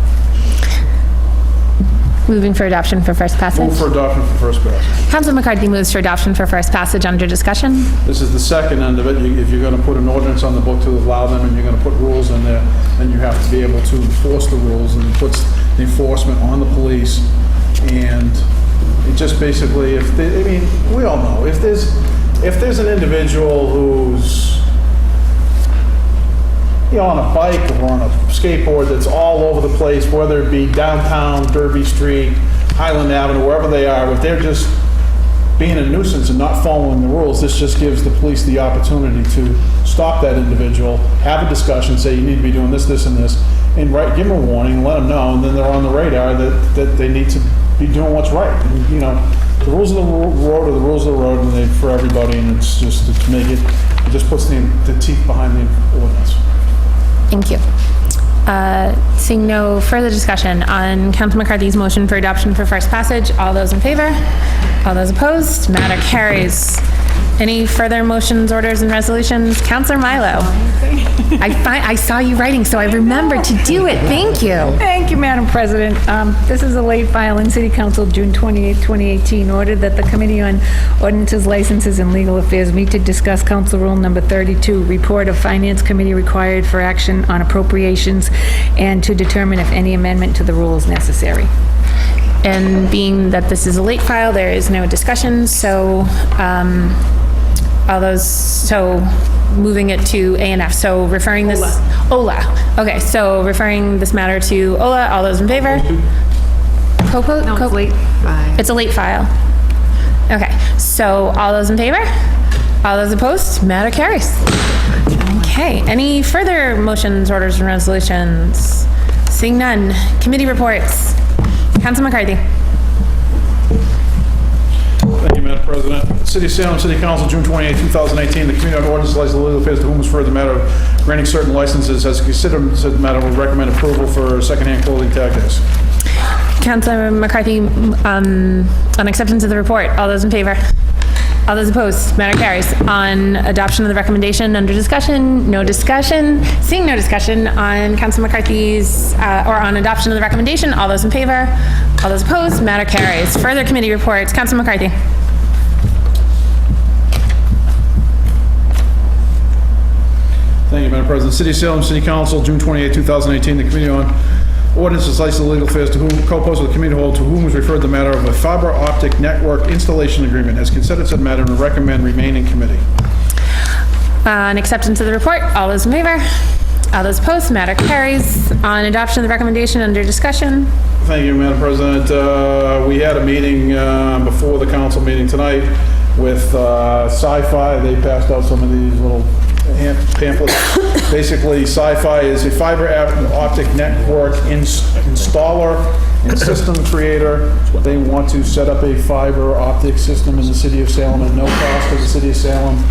Moving for adoption for first passage. Move for adoption for first passage. Council McCarthy moves for adoption for first passage under discussion. This is the second end of it. If you're going to put an ordinance on the book to allow them and you're going to put rules in there, then you have to be able to enforce the rules, and it puts the enforcement on the police. And it just basically, we all know, if there's an individual who's on a bike or on a skateboard that's all over the place, whether it be downtown, Derby Street, Highland Avenue, wherever they are, if they're just being a nuisance and not following the rules, this just gives the police the opportunity to stop that individual, have a discussion, say you need to be doing this, this, and this, and give them a warning, let them know, and then they're on the radar that they need to be doing what's right. And, the rules of the road are the rules of the road, and they're for everybody, and it's just to make it just puts the teeth behind the ordinance. Thank you. Seeing no further discussion on Council McCarthy's motion for adoption for first passage, all those in favor? All those opposed? Matter carries. Any further motions, orders, and resolutions? Counselor Milo? I saw you writing, so I remembered to do it. Thank you. Thank you, Madam President. This is a late file in City Council, June 28, 2018, ordered that the Committee on Ordinances, Licenses, and Legal Affairs meet to discuss Council Rule Number 32, report of Finance Committee required for action on appropriations, and to determine if any amendment to the rule is necessary. And being that this is a late file, there is no discussion, so moving it to A and F, so referring this... Ola. Okay, so referring this matter to Ola, all those in favor? No, it's late file. It's a late file. Okay, so all those in favor? All those opposed? Matter carries. Okay, any further motions, orders, and resolutions? Seeing none. Committee reports. Council McCarthy. Thank you, Madam President. City of Salem City Council, June 28, 2019. The Committee on Ordinance, Licenses, and Legal Affairs, to whom is referred the matter of granting certain licenses, has considered said matter, will recommend approval for secondhand clothing tag days. Councilor McCarthy, on acceptance of the report, all those in favor? All those opposed? Matter carries. On adoption of the recommendation, under discussion, no discussion. Seeing no discussion on Councilor McCarthy's, or on adoption of the recommendation, all those in favor? All those opposed? Matter carries. Further committee reports. Councilor McCarthy. Thank you, Madam President. City of Salem City Council, June 28, 2018. The Committee on Ordinances, Licenses, and Legal Affairs, to whom co-posed with the committee hold, to whom was referred the matter of a fiber optic network installation agreement, has considered said matter and will recommend remain in committee. On acceptance of the report, all those in favor? All those opposed? Matter carries. On adoption of the recommendation, under discussion. Thank you, Madam President. We had a meeting before the council meeting tonight with Sci-Fi. They passed out some of these little pamphlets. Basically, Sci-Fi is a fiber optic network installer and system creator. They want to set up a fiber optic system in the city of Salem at no cost to the city of Salem.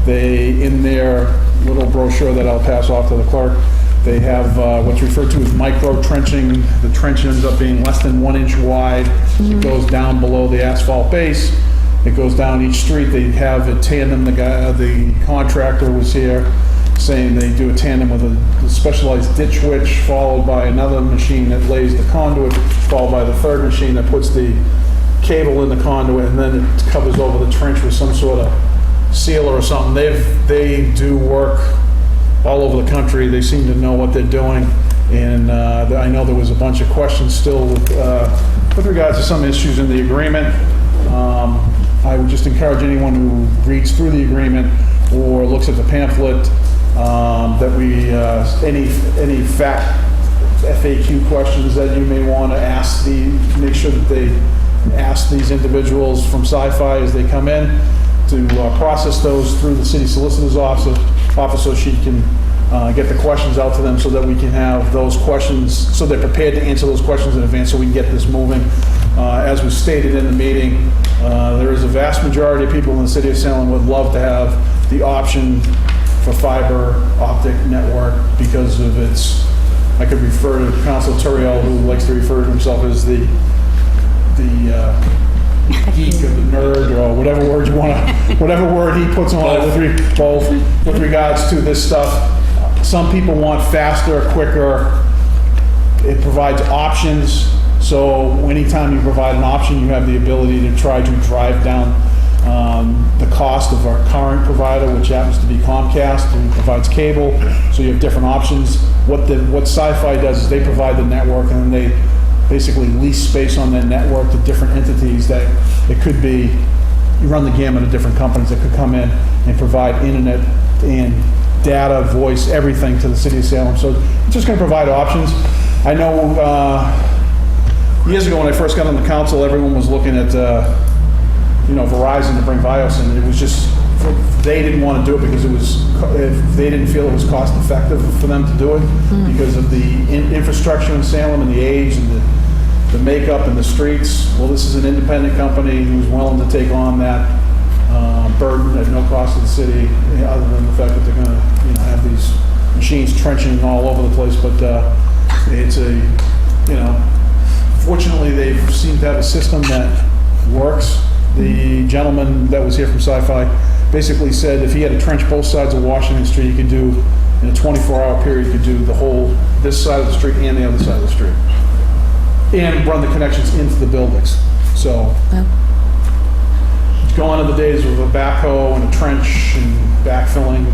They, in their little brochure that I'll pass off to the clerk, they have what's referred to as micro trenching. The trench ends up being less than 1 inch wide. It goes down below the asphalt base. It goes down each street. They have a tandem. The contractor was here saying they do a tandem with a specialized ditch witch, followed by another machine that lays the conduit, followed by the third machine that puts the cable in the conduit, and then it covers over the trench with some sort of sealer or something. They do work all over the country. They seem to know what they're doing, and I know there was a bunch of questions still with regards to some issues in the agreement. I would just encourage anyone who reads through the agreement or looks at the pamphlet that we, any FAQ questions that you may want to ask, make sure that they ask these individuals from Sci-Fi as they come in, to process those through the city solicitor's office so she can get the questions out to them, so that we can have those questions, so they're prepared to answer those questions in advance, so we can get this moving. As was stated in the meeting, there is a vast majority of people in the city of Salem would love to have the option for fiber optic network because of its, I could refer to Councilor Turiel, who likes to refer to himself as the geek or the nerd, or whatever word you want to, whatever word he puts on both with regards to this stuff. Some people want faster, quicker. It provides options. So anytime you provide an option, you have the ability to try to drive down the cost of our current provider, which happens to be Comcast, who provides cable. So you have different options. What Sci-Fi does is they provide the network, and then they basically lease space on their network to different entities that it could be, you run the gamut of different companies that could come in and provide internet and data, voice, everything to the city of Salem. So it's just going to provide options. I know years ago when I first got on the council, everyone was looking at Verizon to bring Fios in. It was just, they didn't want to do it because they didn't feel it was cost effective for them to do it because of the infrastructure in Salem and the age and the makeup and the streets. Well, this is an independent company who's willing to take on that burden at no cost to the city, other than the fact that they're going to have these machines trenching all over the place. But it's fortunately they seem to have a system that works. The gentleman that was here from Sci-Fi basically said if he had to trench both sides of Washington Street, he could do, in a 24-hour period, he could do the whole, this side of the street and the other side of the street. And run the connections into the buildings. So, gone are the days with a backhoe and a trench and backfilling.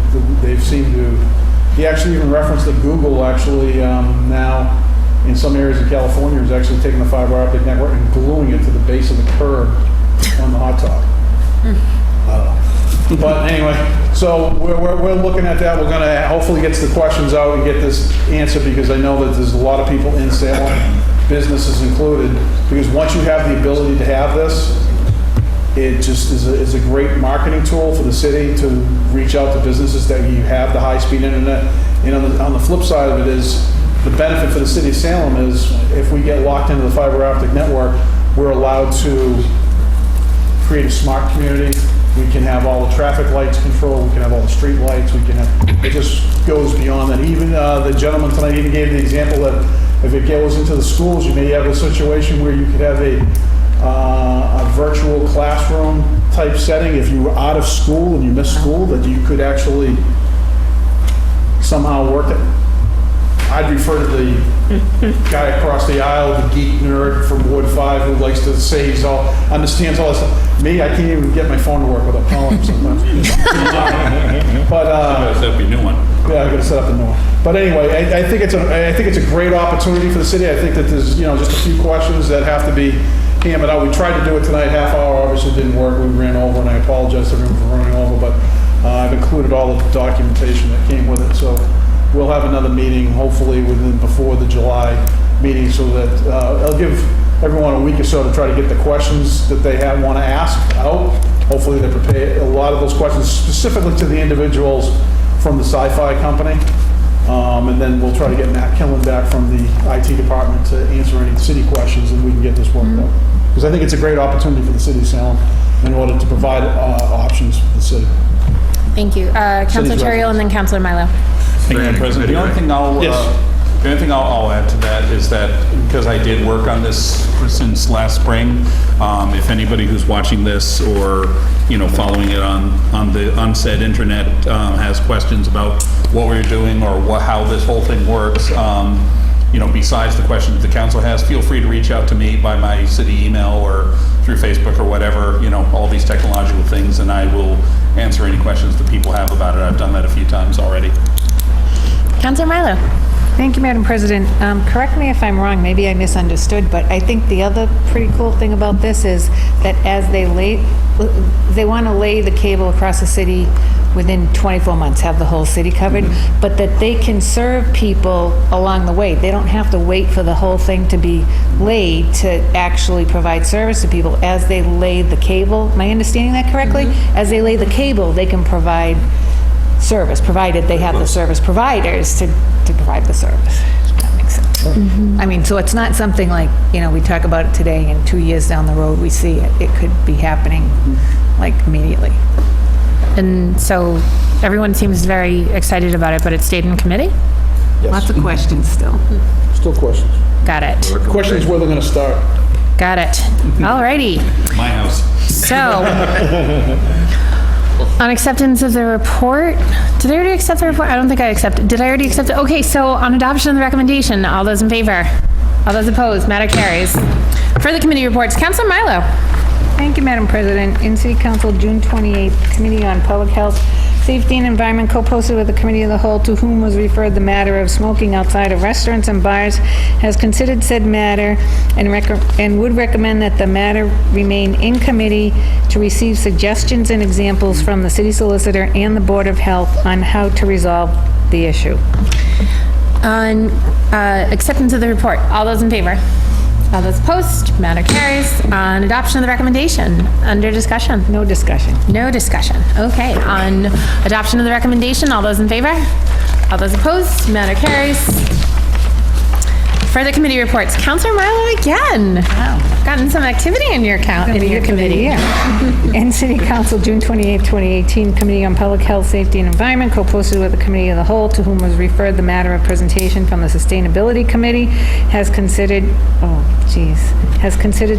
They've seemed to, he actually even referenced that Google actually now, in some areas of California, is actually taking the fiber optic network and gluing it to the base of the curb on the hot top. But anyway, so we're looking at that. We're going to hopefully get the questions out and get this answered, because I know that there's a lot of people in Salem, businesses included, because once you have the ability to have this, it just is a great marketing tool for the city to reach out to businesses that you have the high-speed internet. And on the flip side of it is, the benefit for the city of Salem is if we get locked into the fiber optic network, we're allowed to create a smart community. We can have all the traffic lights controlled. We can have all the street lights. We can have, it just goes beyond that. Even the gentleman tonight even gave the example that if it goes into the schools, you may have a situation where you could have a virtual classroom type setting. If you were out of school and you missed school, that you could actually somehow work it. I'd refer to the guy across the aisle, the geek nerd from Ward 5 who likes to say he's all, understands all this stuff. Me, I can't even get my phone to work without calling him sometimes. But Set up a new one. yeah, I gotta set up a new one. But anyway, I think it's a great opportunity for the city. I think that there's, just a few questions that have to be hammered out. We tried to do it tonight, half hour, obviously didn't work. We ran over, and I apologize to everyone for running over, but I've included all the documentation that came with it. So we'll have another meeting, hopefully before the July meeting, so that I'll give everyone a week or so to try to get the questions that they want to ask out. Hopefully they prepare a lot of those questions specifically to the individuals from the sci-fi company. And then we'll try to get Matt Killen back from the IT department to answer any city questions, and we can get this worked out. Because I think it's a great opportunity for the city of Salem in order to provide options for the city. Thank you. Councilor Terrio and then Councilor Milo. Thank you, Madam President. The only thing I'll add to that is that because I did work on this since last spring, if anybody who's watching this or following it on the unsaid internet has questions about what we're doing or how this whole thing works, besides the questions that the council has, feel free to reach out to me by my city email or through Facebook or whatever, all these technological things, and I will answer any questions that people have about it. I've done that a few times already. Councilor Milo. Thank you, Madam President. Correct me if I'm wrong, maybe I misunderstood, but I think the other pretty cool thing about this is that as they want to lay the cable across the city within 24 months, have the whole city covered, but that they can serve people along the way. They don't have to wait for the whole thing to be laid to actually provide service to people as they lay the cable. Am I understanding that correctly? As they lay the cable, they can provide service, provided they have the service providers to provide the service. That makes sense. I mean, so it's not something like, we talk about it today and 2 years down the road we see it. It could be happening like immediately. And so everyone seems very excited about it, but it stayed in committee? Lots of questions still. Still questions. Got it. The question is where they're going to start. Got it. All righty. My house. So, on acceptance of the report, did I already accept the report? I don't think I accepted. Did I already accept it? Okay, so on adoption of the recommendation, all those in favor? All those opposed? Matter carries. For the committee reports, Councilor Milo. Thank you, Madam President. In City Council, June 28th, Committee on Public Health, Safety and Environment co-posted with the Committee of the Whole, to whom was referred the matter of smoking outside of restaurants and bars, has considered said matter and would recommend that the matter remain in committee to receive suggestions and examples from the city solicitor and the Board of Health on how to resolve the issue. On acceptance of the report, all those in favor? All those opposed? Matter carries. On adoption of the recommendation, under discussion? No discussion. No discussion. Okay. On adoption of the recommendation, all those in favor? All those opposed? Matter carries. Further committee reports. Counselor Marlowe again. Wow. Gotten some activity in your committee. In City Council, June 28, 2018, Committee on Public Health, Safety, and Environment, co-posted with the Committee of the Whole, to whom was referred the matter of presentation from the Sustainability Committee, has considered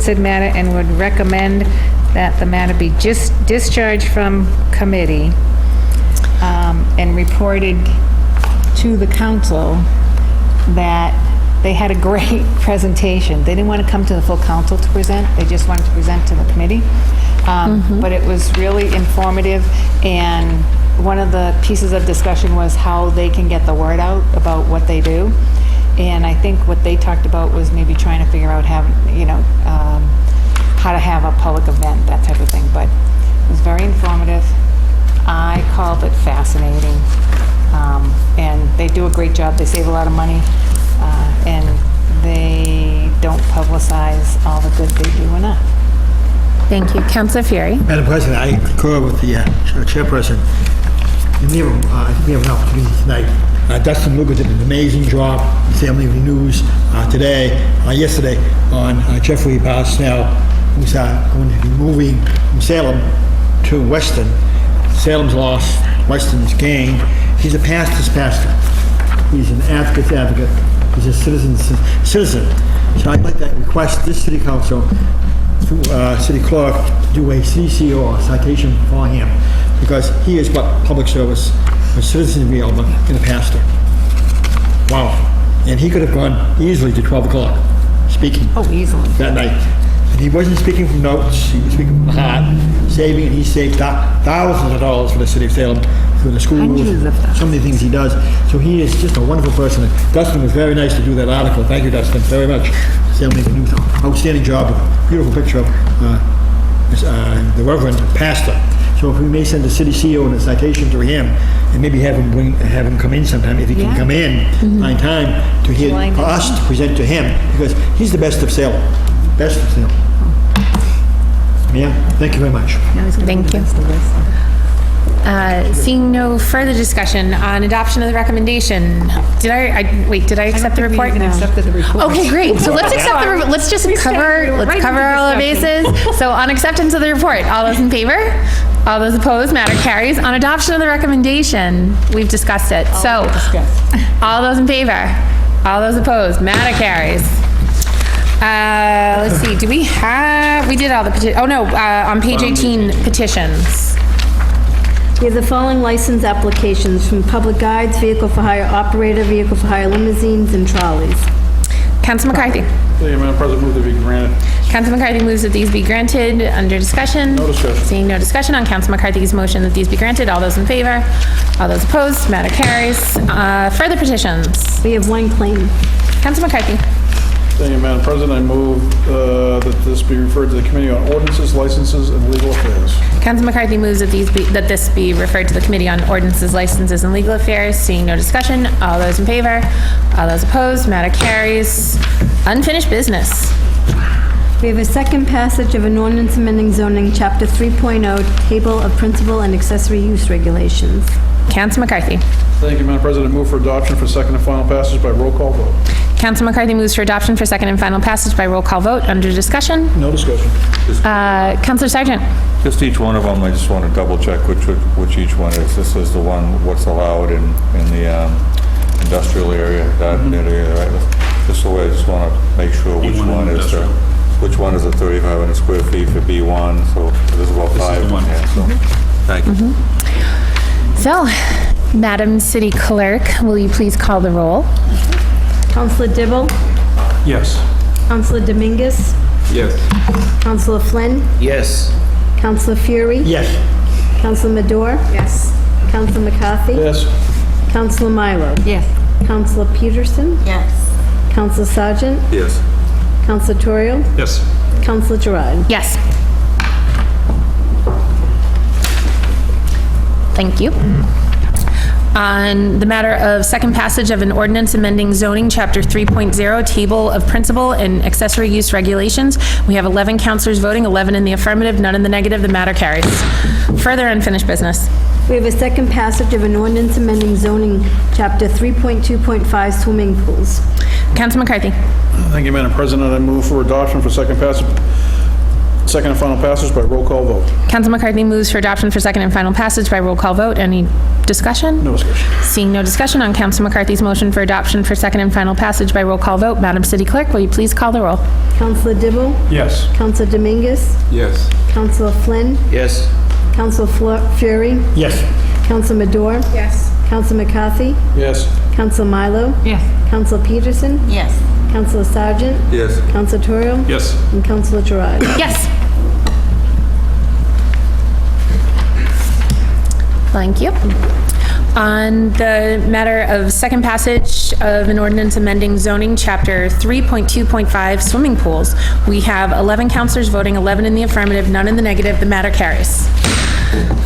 said matter and would recommend that the matter be just discharged from committee and reported to the council that they had a great presentation. They didn't want to come to the full council to present, they just wanted to present to the committee. But it was really informative, and one of the pieces of discussion was how they can get the word out about what they do. And I think what they talked about was maybe trying to figure out how to have a public event, that type of thing. But it was very informative. I called it fascinating. And they do a great job. They save a lot of money. And they don't publicize all the good they do enough. Thank you. Councilor Fury. Madam President, I concur with the chairperson. I think we have an opportunity tonight. Dustin Lugar did an amazing job in Salem Evening News yesterday on Jeffrey Barsnell, who's going to be moving from Salem to Weston. Salem's lost, Weston's gained. He's a pastor's pastor. He's an advocate's advocate. He's a citizen. So I'd like to request this city council, through city clerk, to do a CCO citation for him, because he is what public service for citizens of Yalma and a pastor. Wow. And he could have gone easily to 12 o'clock speaking. Oh, easily. That night. And he wasn't speaking from notes, he was speaking from the heart, saving, and he saved thousands of dollars for the city of Salem, through the schools, so many things he does. So he is just a wonderful person. Dustin was very nice to do that article. Thank you, Dustin, very much. Salem Evening News, outstanding job, beautiful picture of the Reverend Pastor. So if we may send the city CEO and a citation to him, and maybe have him come in sometime, if he can come in, find time to hear, for us to present to him, because he's the best of Salem. Best of Salem. Yeah, thank you very much. Thank you. Seeing no further discussion on adoption of the recommendation, did I accept the report? Accepted the report. Okay, great. So let's accept the, let's just cover all the bases. So on acceptance of the report, all those in favor? All those opposed, matter carries. On adoption of the recommendation, we've discussed it. So, all those in favor? All those opposed, matter carries. Let's see, we did all the on page 18, petitions. We have the following license applications from Public Guides, Vehicle for Hire Operator, Vehicle for Hire Limousines, and Trolleys. Council McCarthy. Thank you, Madam President, move to be granted. Council McCarthy moves that these be granted. Under discussion? No discussion. Seeing no discussion on Council McCarthy's motion that these be granted, all those in favor? All those opposed, matter carries. Further petitions? We have one claim. Council McCarthy. Thank you, Madam President. I move that this be referred to the Committee on Ordinances, Licenses, and Legal Affairs. Council McCarthy moves that this be referred to the Committee on Ordinances, Licenses, and Legal Affairs. Seeing no discussion, all those in favor? All those opposed, matter carries. Unfinished business. We have a second passage of an ordinance amending zoning, Chapter 3.0, Table of Principal and Accessory Use Regulations. Council McCarthy. Thank you, Madam President. Move for adoption for second and final passage by roll call vote. Council McCarthy moves for adoption for second and final passage by roll call vote. Under discussion? No discussion. Councilor Sargent. Just each one of them, I just want to double check which each one is. This is the one, what's allowed in the industrial area, that area, right? Just so I just want to make sure which one is the 3,500 square feet for B1, so this is about 5. Yeah, so, thank you. So, Madam City Clerk, will you please call the roll? Counselor Dibble? Yes. Counselor Dominguez? Yes. Counselor Flynn? Yes. Counselor Fury? Yes. Counselor Madore? Yes. Counselor McCarthy? Yes. Counselor Milo? Yes. Counselor Peterson? Yes. Counselor Sargent? Yes. Counselor Toriel? Yes. Counselor Gerard? Yes. Thank you. On the matter of second passage of an ordinance amending zoning, Chapter 3.0, Table of Principal and Accessory Use Regulations, we have 11 councilors voting, 11 in the affirmative, none in the negative. The matter carries. Further unfinished business. We have a second passage of an ordinance amending zoning, Chapter 3.2.5, Swimming Pools. Councilor McCarthy. Thank you, Madam President. I move for adoption for second and final passage by roll call vote. Councilor McCarthy moves for adoption for second and final passage by roll call vote. Any discussion? No discussion. Seeing no discussion on Councilor McCarthy's motion for adoption for second and final passage by roll call vote, Madam City Clerk, will you please call the roll? Counselor Dibble? Yes. Counselor Dominguez? Yes. Counselor Flynn? Yes. Counselor Fury? Yes. Counselor Madore? Yes. Counselor McCarthy? Yes. Counselor Milo? Yes. Counselor Peterson? Yes. Counselor Sargent? Yes. Counselor Turiel? Yes. And Counselor Gerard. Yes. Thank you. On the matter of second passage of an ordinance amending zoning chapter 3.2.5 swimming pools, we have 11 councilors voting, 11 in the affirmative, none in the negative. The matter carries.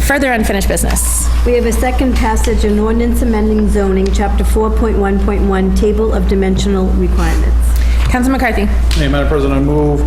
Further unfinished business. We have a second passage, an ordinance amending zoning, Chapter 4.1.1, Table of Dimensional Requirements. Councilor McCarthy. Hey, Madam President, I move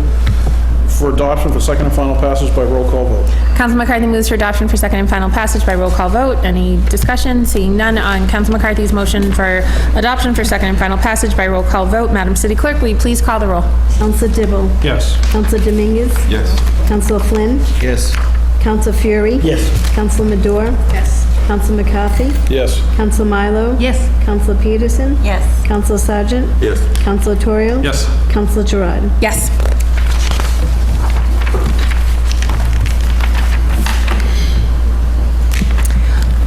for adoption for second and final passage by roll call vote. Councilor McCarthy moves for adoption for second and final passage by roll call vote. Any discussion? Seeing none on Councilor McCarthy's motion for adoption for second and final passage by roll call vote, Madam City Clerk, will you please call the roll? Counselor Dibble? Yes. Counselor Dominguez? Yes. Counselor Flynn? Yes. Counselor Fury? Yes. Counselor Madore? Yes. Counselor McCarthy? Yes. Counselor Milo? Yes. Counselor Peterson? Yes. Counselor Sargent? Yes. Counselor Turiel? Yes. Counselor Gerard. Yes.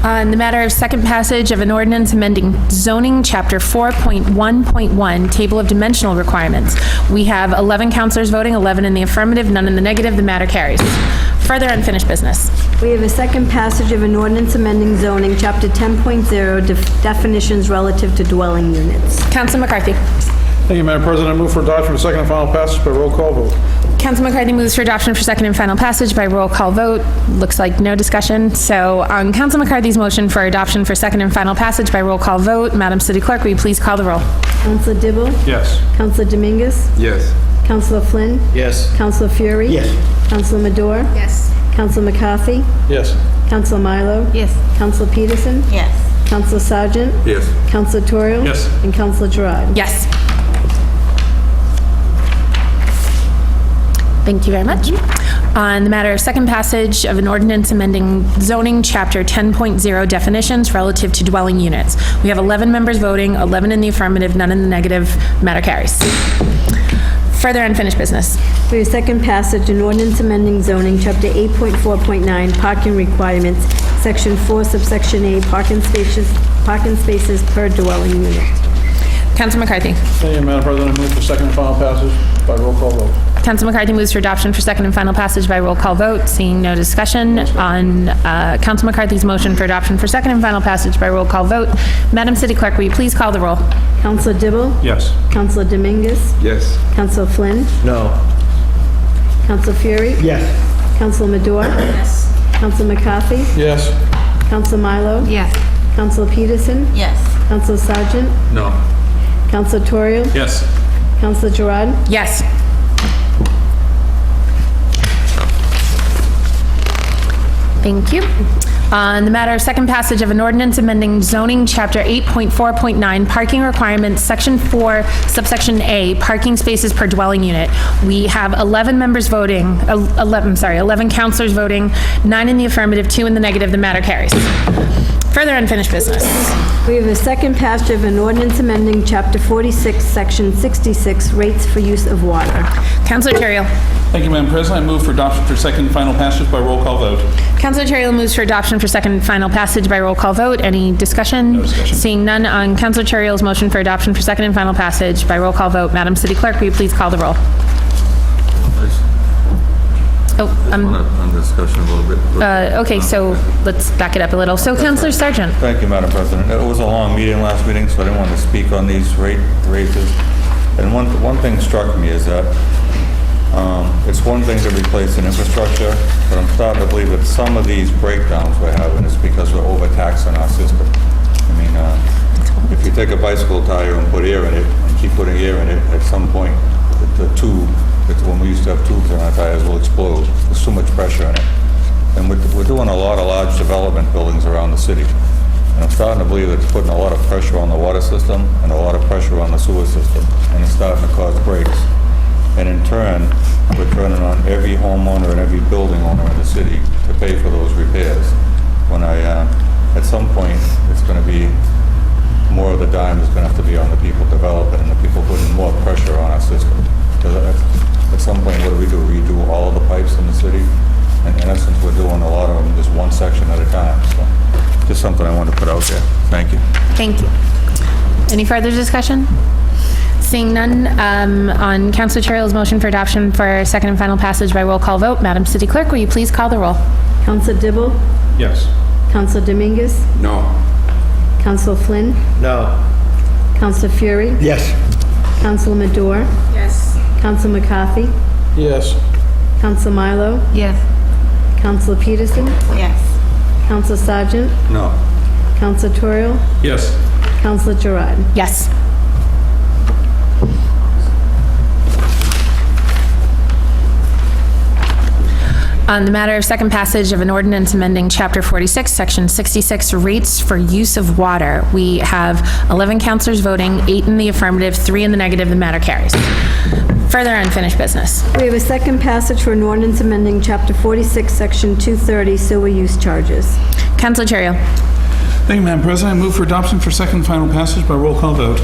On the matter of second passage of an ordinance amending zoning chapter 4.1.1, table of dimensional requirements, we have 11 councilors voting, 11 in the affirmative, none in the negative. The matter carries. Further unfinished business. We have a second passage of an ordinance amending zoning, Chapter 10.0, definitions relative to dwelling units. Councilor McCarthy. Thank you, Madam President. I move for adoption for second and final passage by roll call vote. Councilor McCarthy moves for adoption for second and final passage by roll call vote. Looks like no discussion. So on Councilor McCarthy's motion for adoption for second and final passage by roll call vote, Madam City Clerk, will you please call the roll? Counselor Dibble? Yes. Counselor Dominguez? Yes. Counselor Flynn? Yes. Counselor Fury? Yes. Counselor Madore? Yes. Counselor McCarthy? Yes. Counselor Milo? Yes. Counselor Peterson? Yes. Counselor Sargent? Yes. Counselor Turiel? Yes. And Counselor Gerard. Yes. Thank you very much. On the matter of second passage of an ordinance amending zoning chapter 10.0 definitions relative to dwelling units, we have 11 members voting, 11 in the affirmative, none in the negative. Matter carries. Further unfinished business. For your second passage, an ordinance amending zoning, Chapter 8.4.9, parking requirements, Section 4, subsection A, parking spaces per dwelling unit. Councilor McCarthy. Thank you, Madam President. I move for second and final passage by roll call vote. Councilor McCarthy moves for adoption for second and final passage by roll call vote. Seeing no discussion on Councilor McCarthy's motion for adoption for second and final passage by roll call vote, Madam City Clerk, will you please call the roll? Counselor Dibble? Yes. Counselor Dominguez? Yes. Counselor Flynn? No. Counselor Fury? Yes. Counselor Madore? Yes. Counselor McCarthy? Yes. Counselor Milo? Yes. Counselor Peterson? Yes. Counselor Sargent? No. Counselor Turiel? Yes. Counselor Gerard? Yes. Thank you. On the matter of second passage of an ordinance amending zoning chapter 8.4.9, parking requirements, section 4, subsection A, parking spaces per dwelling unit. We have 11 members voting, 11 councilors voting, 9 in the affirmative, 2 in the negative. The matter carries. Further unfinished business. We have a second passage of an ordinance amending Chapter 46, Section 66, rates for use of water. Councilor Terrell. Thank you, Madam President. I move for adoption for second and final passage by roll call vote. Councilor Terrell moves for adoption for second and final passage by roll call vote. Any discussion? No discussion. Seeing none on Councilor Terrell's motion for adoption for second and final passage by roll call vote, Madam City Clerk, will you please call the roll? Oh, On discussion a little bit. okay, so let's back it up a little. So Councilor Sargent. Thank you, Madam President. It was a long meeting last meeting, so I didn't want to speak on these raises. And one thing struck me is that it's one thing to replace an infrastructure, but I'm starting to believe that some of these breakdowns we're having is because we're overtaxing our system. I mean, if you take a bicycle tire and put air in it, and keep putting air in it, at some point, the tube, when we used to have tubes in our tires, will explode. There's too much pressure in it. And we're doing a lot of large development buildings around the city. And I'm starting to believe it's putting a lot of pressure on the water system and a lot of pressure on the sewer system, and it's starting to cause breaks. And in turn, we're turning on every homeowner and every building owner in the city to pay for those repairs. When at some point, it's going to be, more of the dime is going to have to be on the people developing and the people putting more pressure on our system. Because at some point, what do? We redo all of the pipes in the city? And in essence, we're doing a lot of them just one section at a time. So just something I wanted to put out there. Thank you. Thank you. Any further discussion? Seeing none, on Councilor Terrell's motion for adoption for second and final passage by roll call vote, Madam City Clerk, will you please call the roll? Counsel Dibble? Yes. Counsel Dominguez? No. Counsel Flynn? No. Counsel Fury? Yes. Counsel Madore? Yes. Counsel McCarthy? Yes. Counsel Milo? Yes. Counsel Peterson? Yes. Counsel Sargent? No. Counsel Toriel? Yes. Counsel Gerard? Yes. On the matter of second passage of an ordinance amending Chapter 46, Section 66, rates for use of water, we have 11 councilors voting, 8 in the affirmative, 3 in the negative. The matter carries. Further unfinished business. We have a second passage for an ordinance amending Chapter 46, Section 230, sewer use charges. Councilor Terrell. Thank you, Madam President. I move for adoption for second and final passage by roll call vote.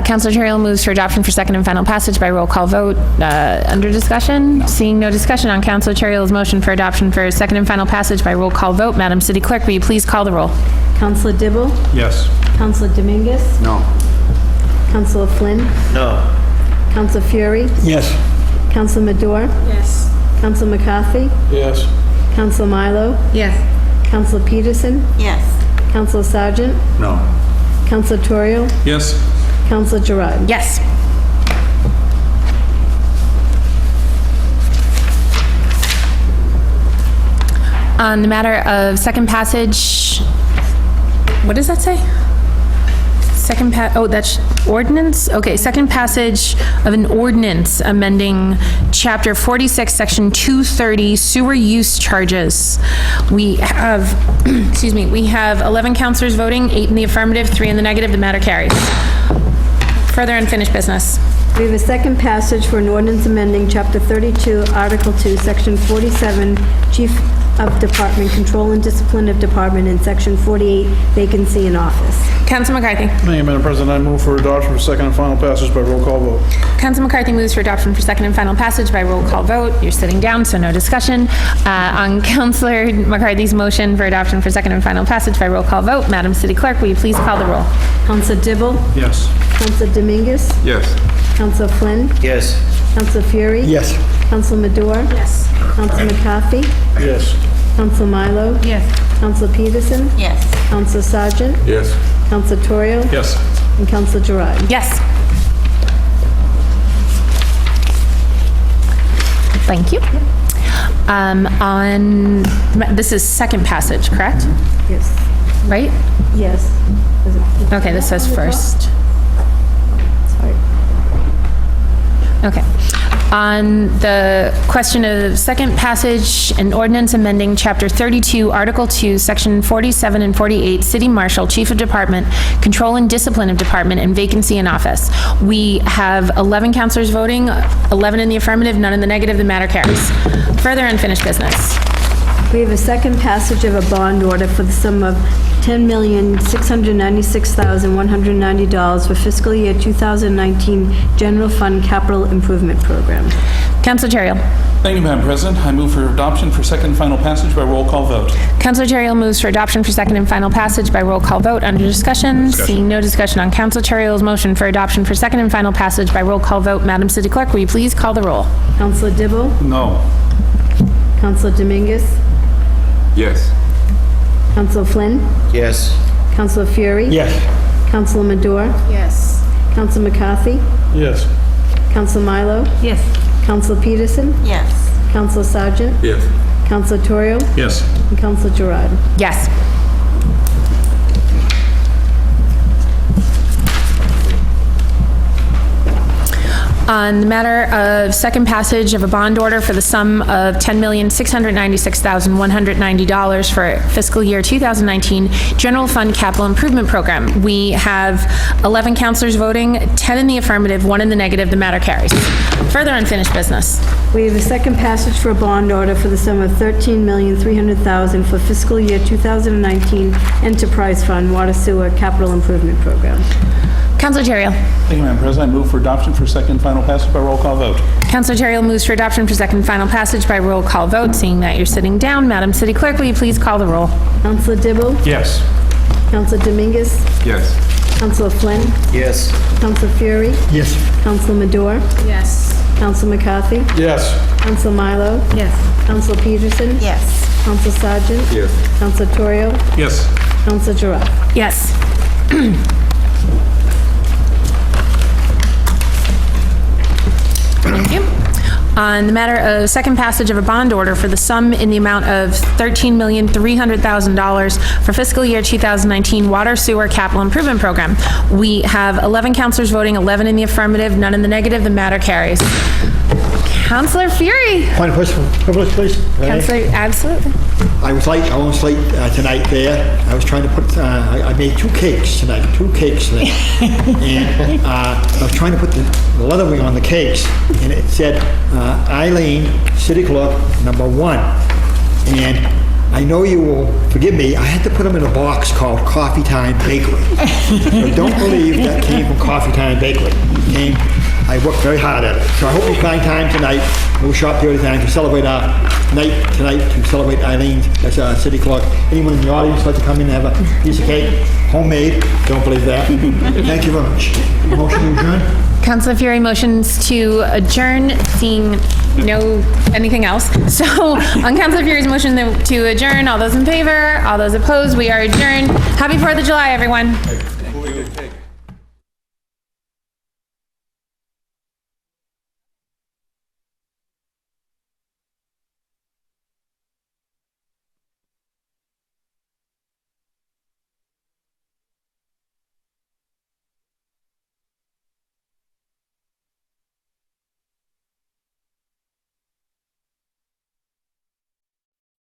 Councilor Terrell moves for adoption for second and final passage by roll call vote. Under discussion? No. Seeing no discussion on Councilor Terrell's motion for adoption for second and final passage by roll call vote, Madam City Clerk, will you please call the roll? Counsel Dibble? Yes. Counsel Dominguez? No. Counsel Flynn? No. Counsel Fury? Yes. Counsel Madore? Yes. Counsel McCarthy? Yes. Counsel Milo? Yes. Counsel Peterson? Yes. Counsel Sargent? No. Counsel Toriel? Yes. Counsel Gerard? Yes. On the matter of second passage, what does that say? That's ordinance? Okay, second passage of an ordinance amending Chapter 46, Section 230, sewer use charges. We have, excuse me, we have 11 councilors voting, 8 in the affirmative, 3 in the negative. The matter carries. Further unfinished business. We have a second passage for an ordinance amending Chapter 32, Article 2, Section 47, Chief of Department, Control and Discipline of Department, and Section 48, Vacancy in Office. Council McCarthy. Thank you, Madam President. I move for adoption for second and final passage by roll call vote. Council McCarthy moves for adoption for second and final passage by roll call vote. You're sitting down, so no discussion. On Councilor McCarthy's motion for adoption for second and final passage by roll call vote, Madam City Clerk, will you please call the roll? Counsel Dibble? Yes. Counsel Dominguez? Yes. Counsel Flynn? Yes. Counsel Fury? Yes. Counsel Madore? Yes. Counsel McCarthy? Yes. Counsel Milo? Yes. Counsel Peterson? Yes. Counsel Sargent? Yes. Counsel Toriel? Yes. And Counsel Gerard? Yes. Thank you. This is second passage, correct? Yes. Right? Yes. Is it- Okay, this says first. Sorry. Okay. On the question of second passage, an ordinance amending Chapter 32, Article 2, Section 47 and 48, City Marshal, Chief of Department, Control and Discipline of Department, and Vacancy in Office. We have 11 councilors voting, 11 in the affirmative, none in the negative. The matter carries. Further unfinished business. We have a second passage of a bond order for the sum of $10,696,190 for fiscal year 2019 General Fund Capital Improvement Program. Councilor Terrell. Thank you, Madam President. I move for adoption for second and final passage by roll call vote. Councilor Terrell moves for adoption for second and final passage by roll call vote. Under discussion. Seeing no discussion on Councilor Terrell's motion for adoption for second and final passage by roll call vote, Madam City Clerk, will you please call the roll? Counsel Dibble? No. Counsel Dominguez? Yes. Counsel Flynn? Yes. Counsel Fury? Yes. Counsel Madore? Yes. Counsel McCarthy? Yes. Counsel Milo? Yes. Counsel Peterson? Yes. Counsel Sargent? Yes. Counsel Toriel? Yes. And Counsel Gerard? Yes. On the matter of second passage of a bond order for the sum of $10,696,190 for fiscal year 2019 General Fund Capital Improvement Program. We have 11 counselors voting, 10 in the affirmative, 1 in the negative. The matter carries. Further unfinished business. We have a second passage for a bond order for the sum of $13,300,000 for fiscal year 2019 Enterprise Fund Water Sewer Capital Improvement Program. Counselor Terrell. Thank you, Madam President. I move for adoption for second and final passage by roll call vote. Counselor Terrell moves for adoption for second and final passage by roll call vote. Seeing that you're sitting down, Madam City Clerk, will you please call the roll? Counselor Dibble? Yes. Counselor Dominguez? Yes. Counselor Flynn? Yes. Counselor Fury? Yes. Counselor Madore? Yes. Counselor McCarthy? Yes. Counselor Milo? Yes. Counselor Peterson? Yes. Counselor Sargent? Yes. Counselor Torrio? Yes. Counselor Giroux? Yes. Thank you. On the matter of second passage of a bond order for the sum in the amount of $13,300,000 for fiscal year 2019 Water Sewer Capital Improvement Program. We have 11 counselors voting, 11 in the affirmative, none in the negative. The matter carries. Counselor Fury. Point of personal privilege, please. Counselor, absolutely. I was almost late tonight there. I was trying to put, I made two cakes tonight. And I was trying to put the lettering on the cakes, and it said, Eileen, City Clerk, #1. And I know you will forgive me, I had to put them in a box called Coffee Time Bakery. So don't believe that came from Coffee Time Bakery. I worked very hard at it. So I hope you find time tonight, a little short period of time, to celebrate our night tonight, to celebrate Eileen as our city clerk. Anyone in the audience like to come in and have a piece of cake? Homemade, don't believe that. Thank you very much. Motion to adjourn? Counselor Fury motions to adjourn, seeing no anything else. So on Counselor Fury's motion to adjourn, all those in favor, all those opposed, we are adjourned. Happy 4th of July, everyone.